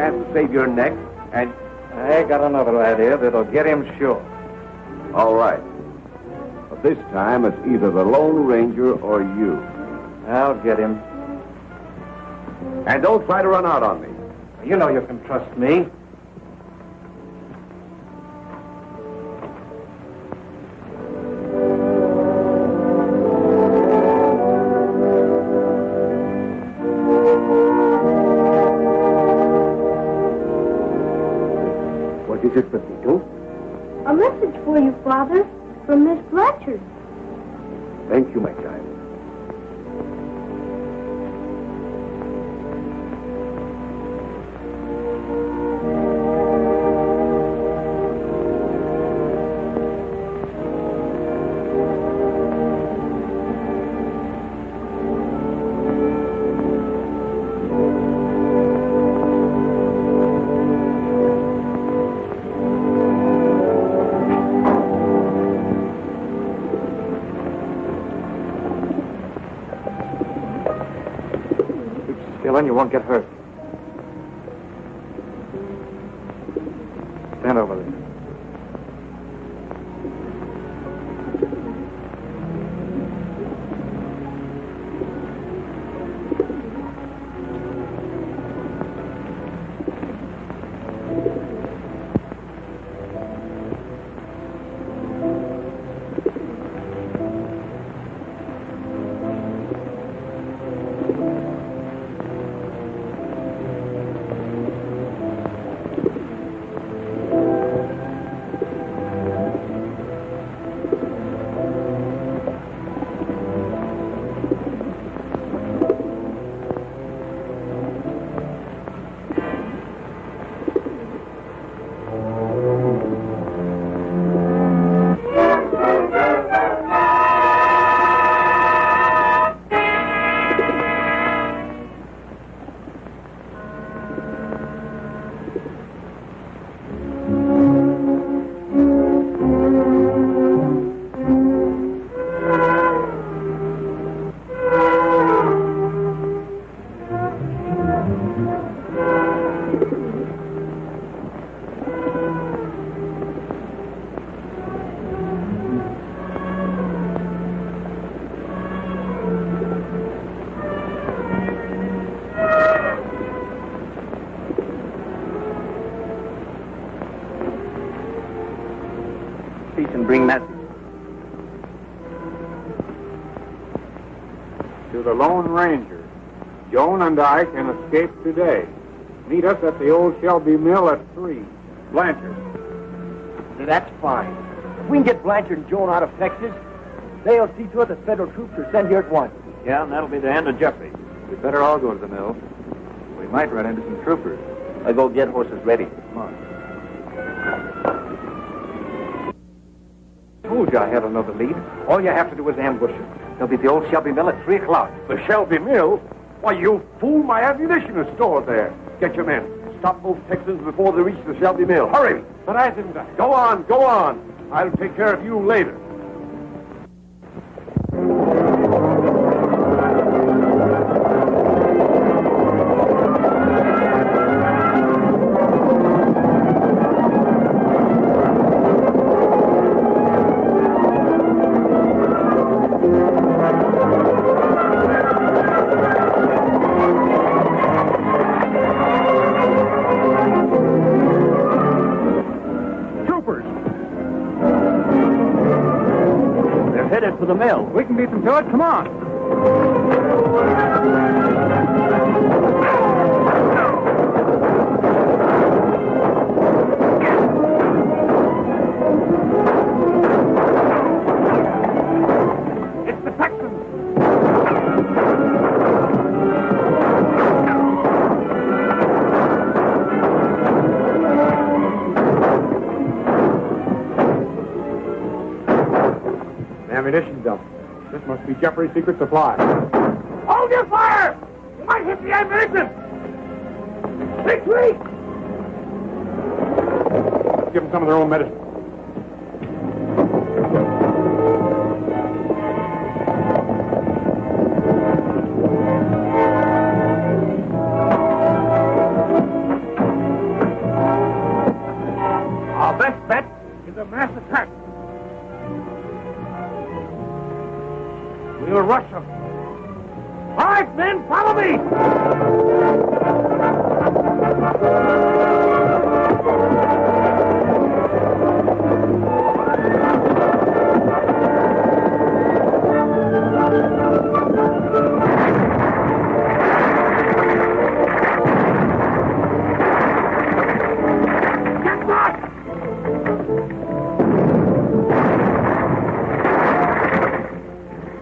chance to save your neck, and... I got another idea that'll get him sure. All right. But this time, it's either the Lone Ranger or you. I'll get him. And don't try to run out on me. You know you can trust me. What is it, Pepito? A message for you, Father, from Miss Bletcher. Thank you, my child. Dylan, you won't get hurt. Stand over there. And bring message. To the Lone Ranger. Joan and I can escape today. Meet us at the old Shelby Mill at 3. Blanchard. That's fine. If we can get Blanchard and Joan out of Texas, they'll see to it that federal troops are sent here at once. Yeah, and that'll be the end of Jeffrey. We'd better all go to the mill. We might run into some troopers. I'll go get horses ready. Come on. Told you I had another lead. All you have to do is ambush him. They'll be at the old Shelby Mill at 3 o'clock. The Shelby Mill? Why, you fool, my ammunition is stored there. Get your men. Stop both Texans before they reach the Shelby Mill. Hurry! But I didn't. Go on, go on. I'll take care of you later. For the mill. We can beat them to it. Come on. It's the Texans. Ammunition dump. This must be Jeffrey's secret supply. Hold your fire! You might hit the ammunition! Retreat! Let's give them some of their own medicine. rush them. All right, men, follow me!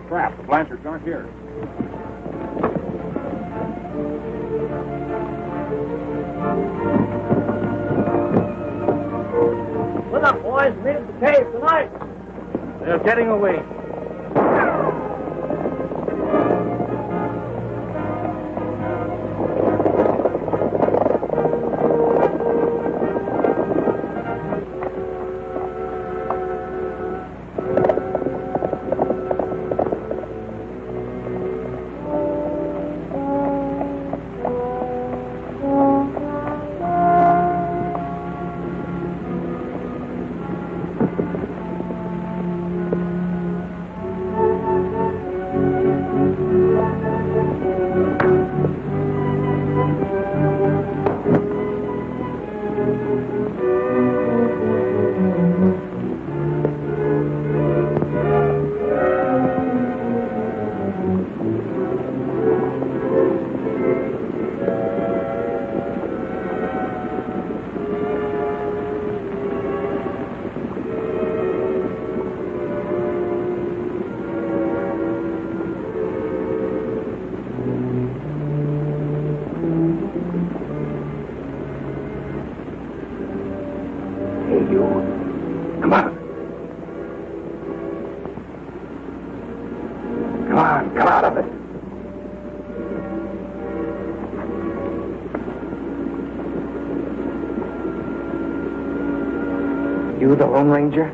Crap, the Blanchards aren't here. Look up, boys. Meet at the cave tonight. They're getting away. Come on. Come on, come out of it. You the Lone Ranger?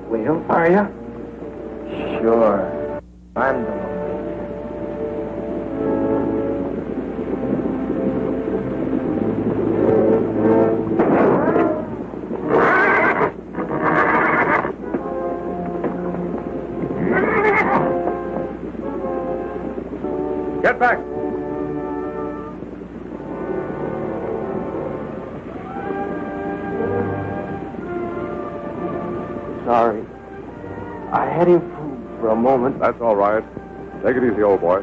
Well, are you? Sure. I'm the Lone Ranger. Get back! Sorry. I had him fooled for a moment. That's all right. Take it easy, old boy.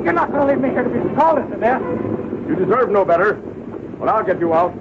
You're not going to leave me here to be scalded to death. You deserve no better. But I'll get you out.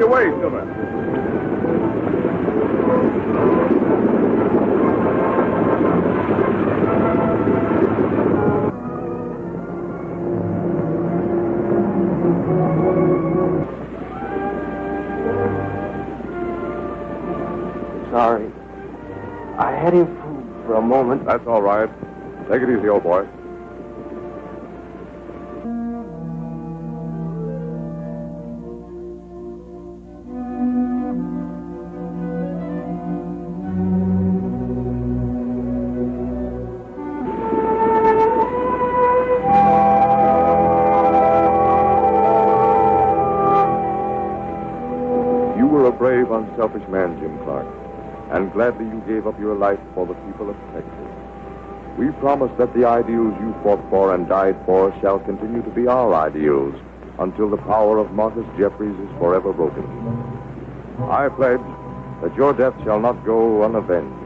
your way, Silver. Sorry. I had him fooled for a moment. That's all right. Take it easy, old boy. You were a brave, unselfish man, Jim Clark, and gladly you gave up your life for the people of Texas. We promise that the ideals you fought for and died for shall continue to be our ideals until the power of Marcus Jeffries is forever broken. I pledge that your death shall not go unavenged.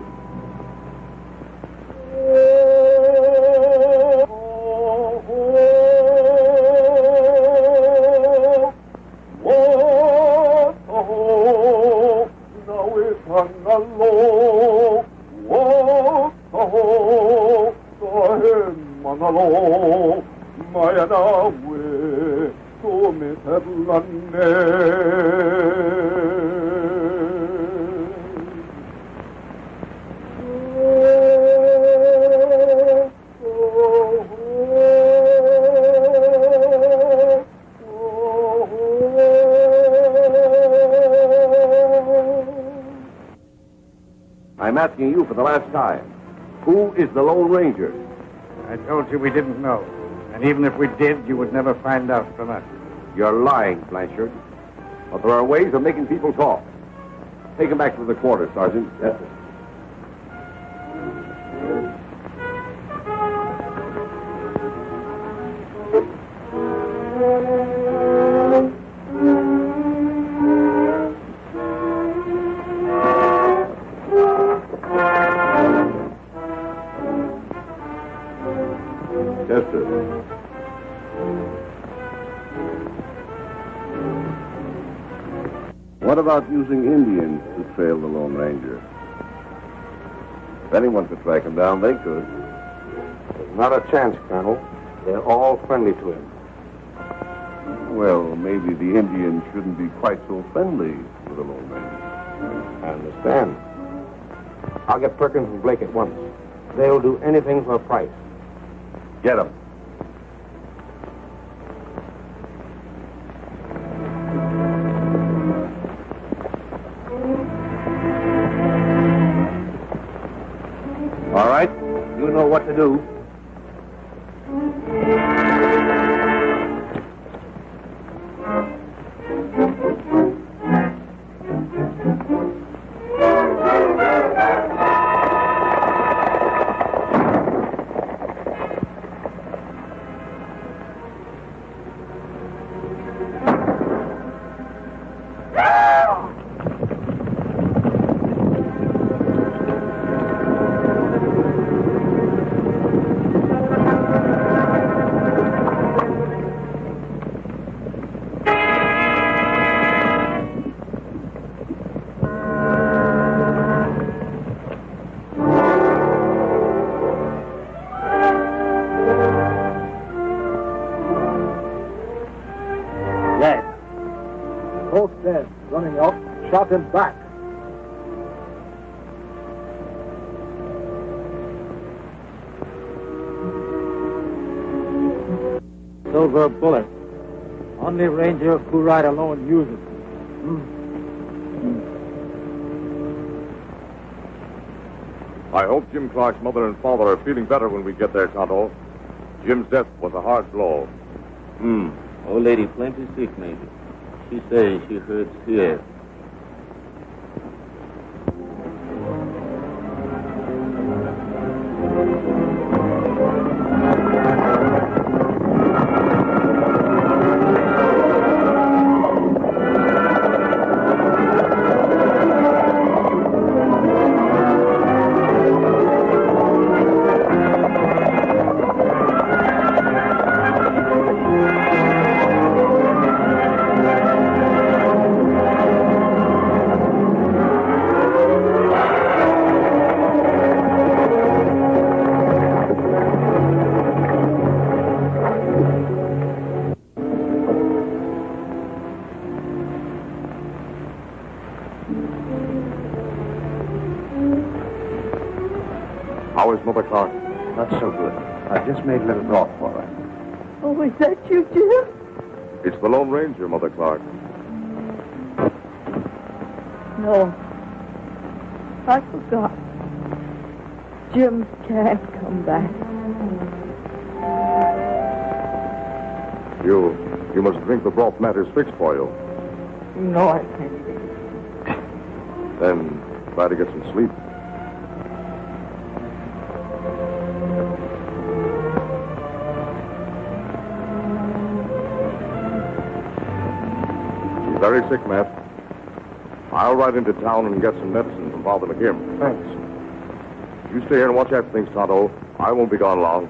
I'm asking you for the last time. Who is the Lone Ranger? I told you we didn't know. And even if we did, you would never find out from us. You're lying, Blanchard. But there are ways of making people talk. Take him back to the quarters, Sergeant. Yes, sir. What about using Indians to trail the Lone Ranger? If anyone could track him down, they could. There's not a chance, Colonel. They're all friendly to him. Well, maybe the Indians shouldn't be quite so friendly with the Lone Ranger. I understand. I'll get Perkins and Blake at once. They'll do anything for a price. Get them. All right, you know what to do. Running up, shot him back. Silver bullet. Only Ranger who ride alone uses. I hope Jim Clark's mother and father are feeling better when we get there, Tonto. Jim's death was a hard blow. Old lady plenty sick, maybe. She says she heard fear. boys, Mother Clark? Not so good. I've just made a little broth for her. Oh, is that you, Jim? It's the Lone Ranger, Mother Clark. No. I forgot. Jim can't come back. You must drink the broth matters fixed for you. No, I can't. Then try to get some sleep. She's very sick, Matt. I'll ride into town and get some medicine from Father McKim. Thanks. You stay here and watch after things, Tonto. I won't be gone long.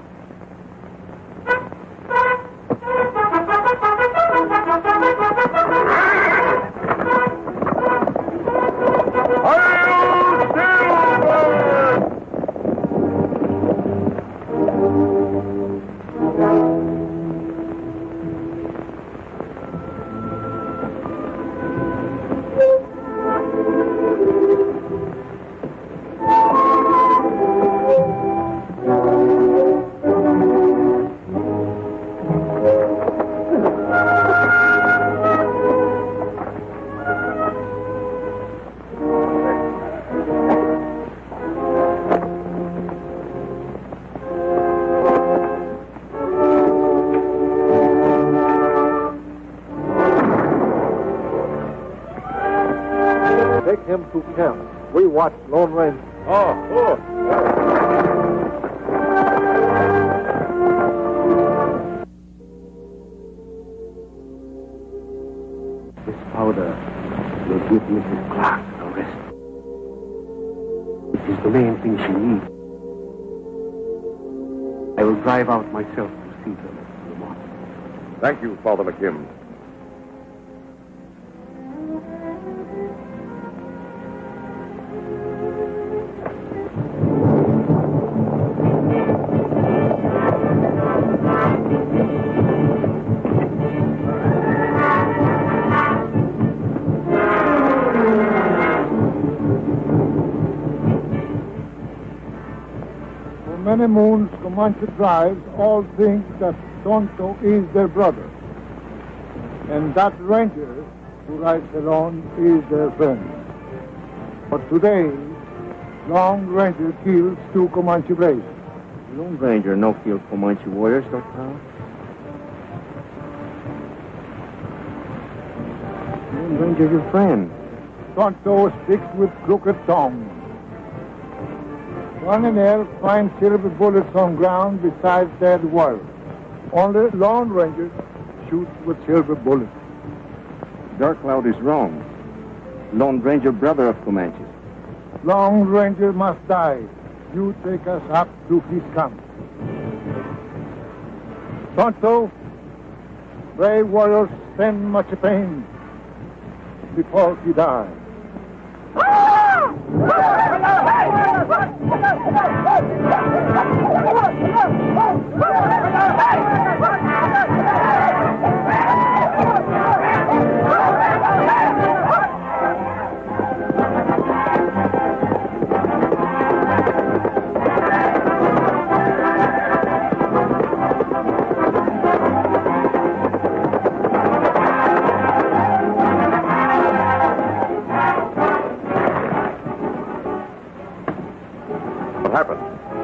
Take him to camp. We watch Lone Ranger. This powder will give Mrs. Clark a rest. It is the main thing she needs. I will drive out myself to see her in the morning. Thank you, Father McKim. Many moons, Comanche tribes all think that Tonto is their brother, and that ranger who rides alone is their friend. But today, Lone Ranger kills 2 Comanche braves. Lone Ranger no kill Comanche warriors, Dr. Lone Ranger your friend. Tonto sticks with crooked tongue. One and Air find silver bullets on ground beside dead warriors. Only Lone Ranger shoots with silver bullets. Dark Cloud is wrong. Lone Ranger brother of Comanches. Lone Ranger must die. You take us up to his camp. Tonto, brave warriors stand much pain before he dies.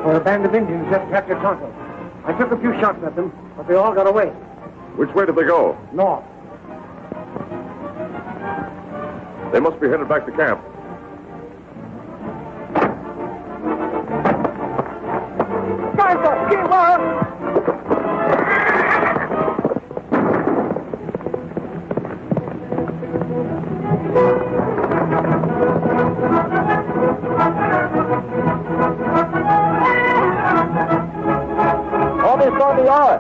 A band of Indians just captured Tonto. I took a few shots at them, but they all got away. Which way did they go? North. They must be headed back to camp. Almost on the hour.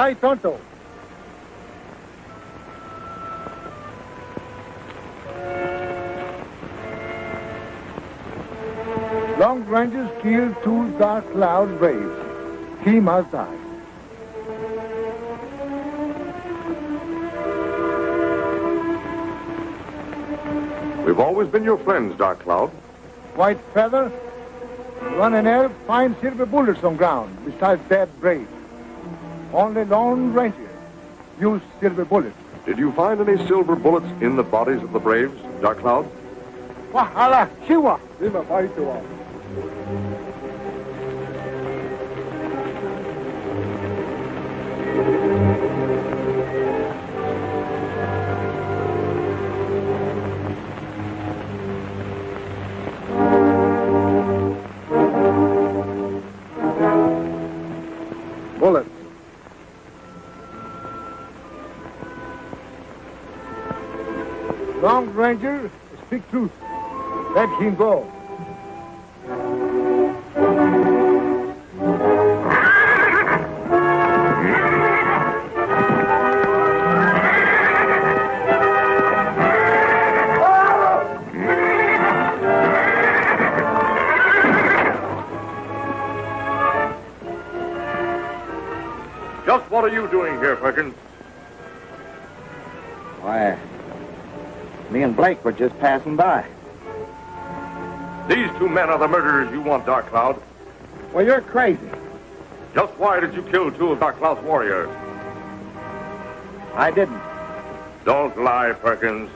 Sai Tonto. Lone Rangers killed 2 Dark Cloud braves. He must die. We've always been your friends, Dark Cloud. White Feather, Run and Elf find silver bullets on ground besides dead braves. Only Lone Ranger used silver bullets. Did you find any silver bullets in the bodies of the Braves, Dark Cloud? Wahala, Chiwa. Lima Paitoa. Bullets. Lone Ranger, speak truth. Let him go. Just what are you doing here, Perkins? Why, me and Blake were just passing by. These 2 men are the murderers you want, Dark Cloud. Well, you're crazy. Just why did you kill 2 of Dark Cloud's warriors? I didn't. Don't lie, Perkins.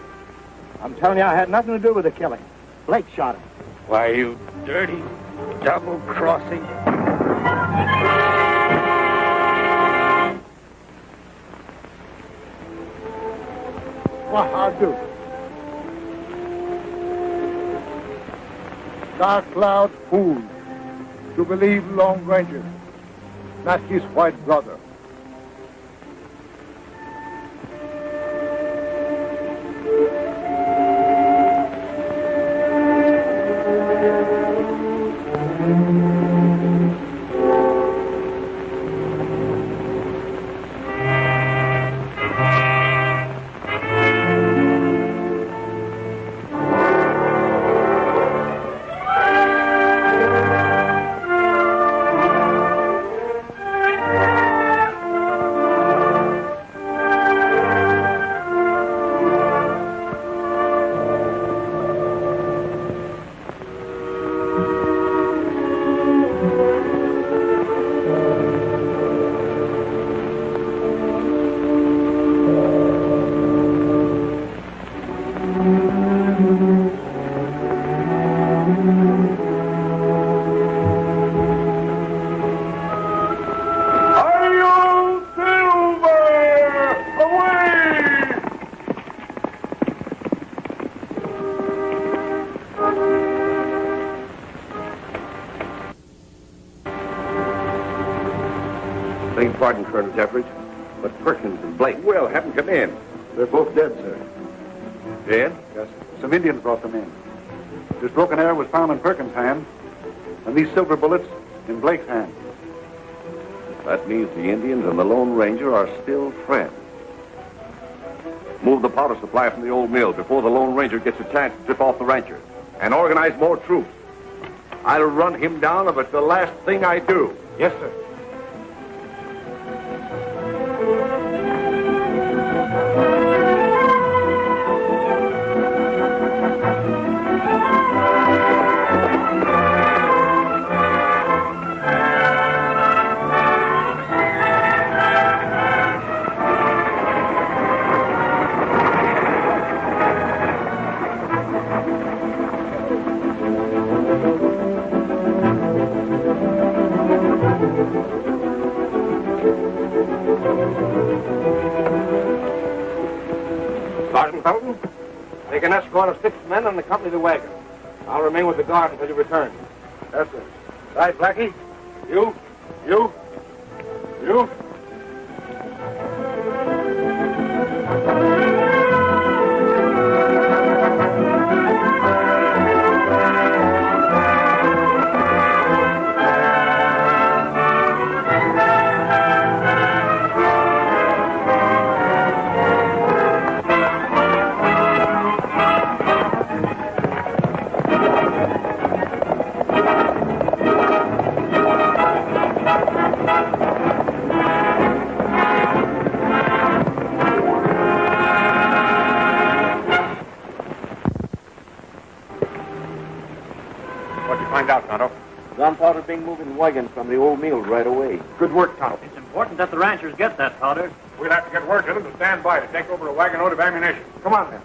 I'm telling you, I had nothing to do with the killing. Blake shot him. Why, you dirty, double-crossing... Wahadu. Dark Cloud fool to believe Lone Ranger, not his white brother. Beg pardon, Colonel Jeffries, but Perkins and Blake... Well, have them come in. They're both dead, sir. Dead? Yes. Some Indians brought them in. This broken arrow was found in Perkins' hand, and these silver bullets in Blake's hand. That means the Indians and the Lone Ranger are still friends. Move the powder supply from the old mill before the Lone Ranger gets a chance to strip off the rancher. And organize more troops. I'll run him down if it's the last thing I do. Yes, sir. Sergeant Felton, take an escort of 6 men and accompany the wagon. I'll remain with the guard until you return. Yes, sir. Right, Blackie? You? started being moving wagons from the old mill right away. Good work, Tonto. It's important that the ranchers get that powder. We'll have to get word to them to stand by to take over a wagon load of ammunition. Come on, then.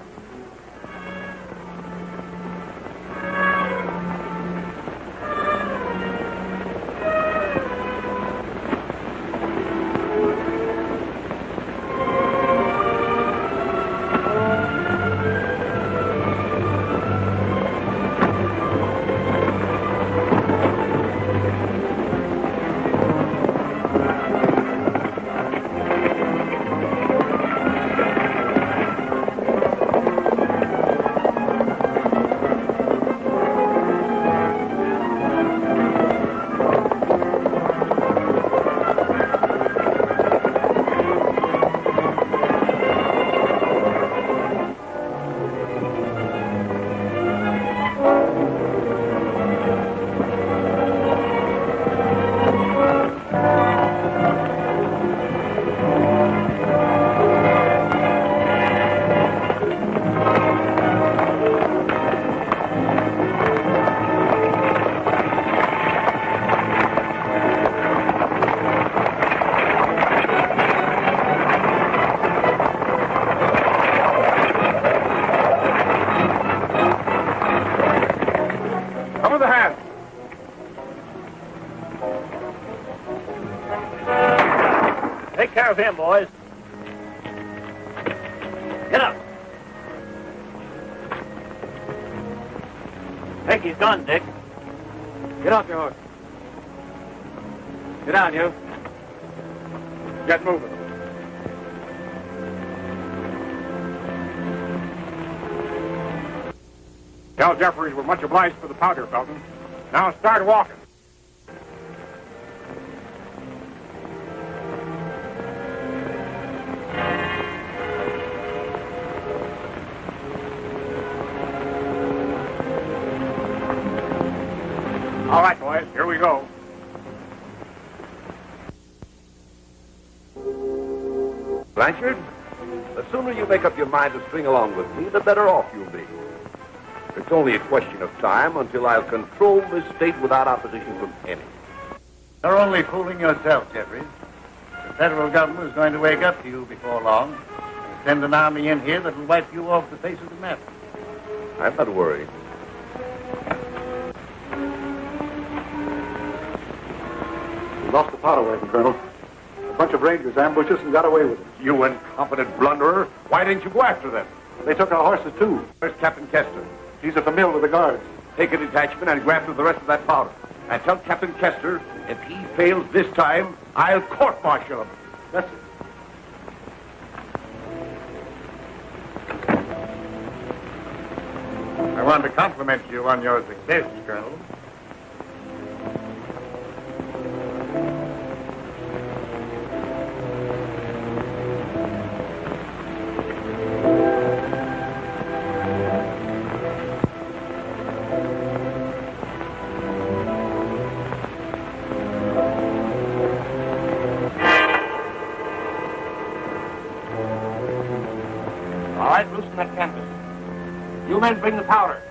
Take care of him, boys. Get up. Take his gun, Dick. Get off your horse. Get down, you. Get moving. Tell Jeffries we're much obliged for the powder, Felton. Now start walking. All right, boys, here we go. Blanchard, the sooner you make up your mind to string along with me, the better off you'll be. It's only a question of time until I'll control this state without opposition from any. You're only fooling yourself, Jeffries. The federal government is going to wake up to you before long and send an army in here that will wipe you off the face of the map. I'm not worried. We lost the powder wagon, Colonel. A bunch of Rangers ambushed us and got away with it. You incompetent blunderer. Why didn't you go after them? They took our horses, too. Where's Captain Kester? He's at the mill with the guards. Take a detachment and grab through the rest of that powder. And tell Captain Kester, if he fails this time, I'll court-martial him. Yes, sir. I want to compliment you on your success, Colonel. All right, loosen that canvas. You men bring the powder.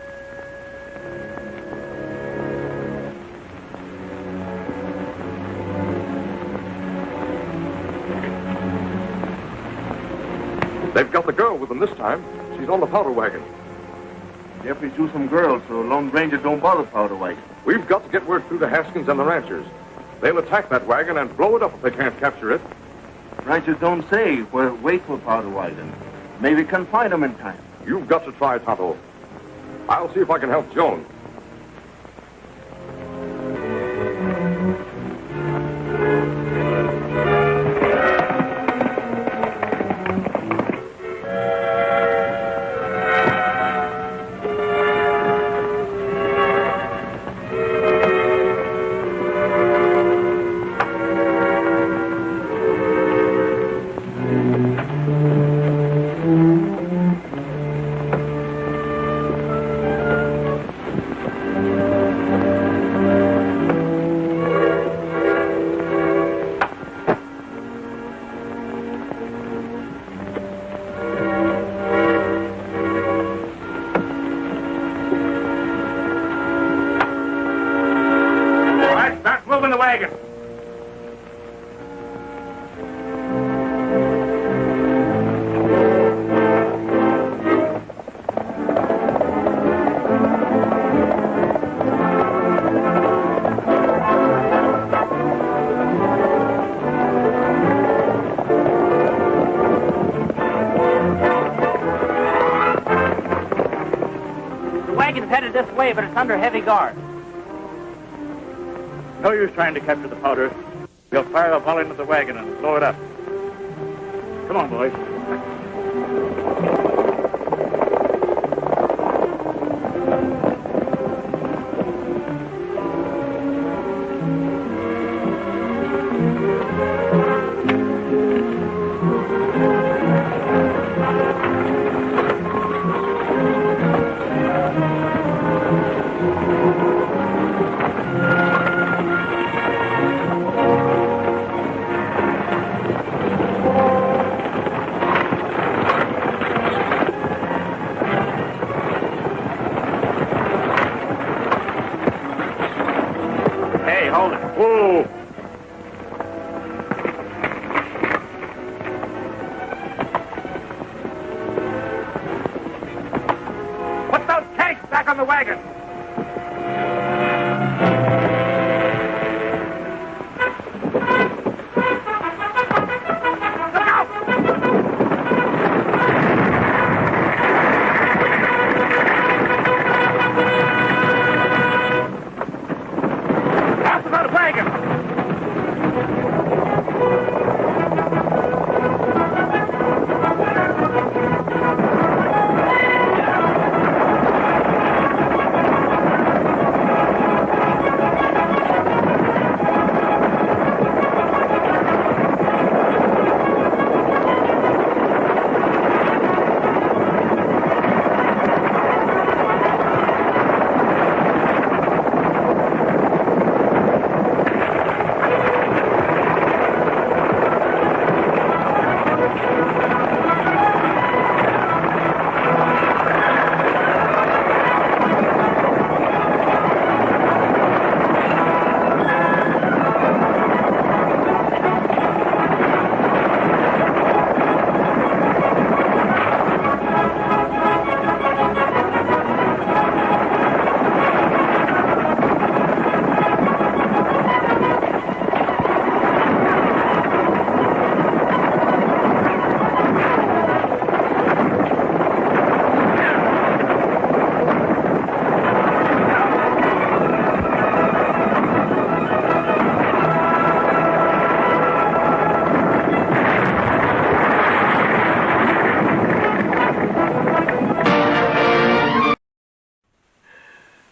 They've got the girl with them this time. She's on the powder wagon. Jeffries used some girls so Lone Ranger don't bother powder wagon. We've got to get word through to Haskins and the ranchers. They'll attack that wagon and blow it up if they can't capture it. Ranchers don't say wait for powder wagon. Maybe we can find them in time. You've got to try, Tonto. I'll see if I can help Joan. moving the wagon. The wagon's headed this way, but it's under heavy guard. No use trying to capture the powder. We'll fire the ball into the wagon and blow it up. Come on, boys. Hey, hold it. Whoa! Put those tanks back on the wagon. After that wagon.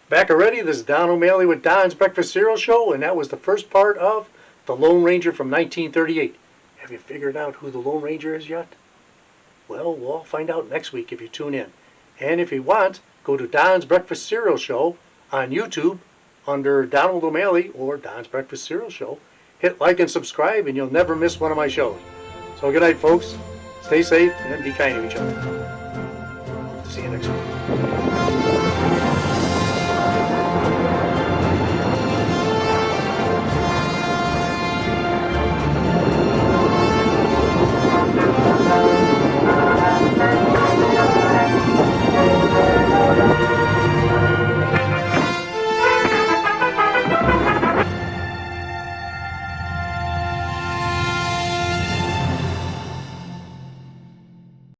Back already, this is Don O'Malley with Don's Breakfast Cereal Show, and that was the first part of The Lone Ranger from 1938. Have you figured out who the Lone Ranger is yet? Well, we'll all find out next week if you tune in. And if you want, go to Don's Breakfast Cereal Show on YouTube under Donald O'Malley or Don's Breakfast Cereal Show. Hit like and subscribe, and you'll never miss one of my shows. So good night, folks. Stay safe and be kind to each other. See you next week.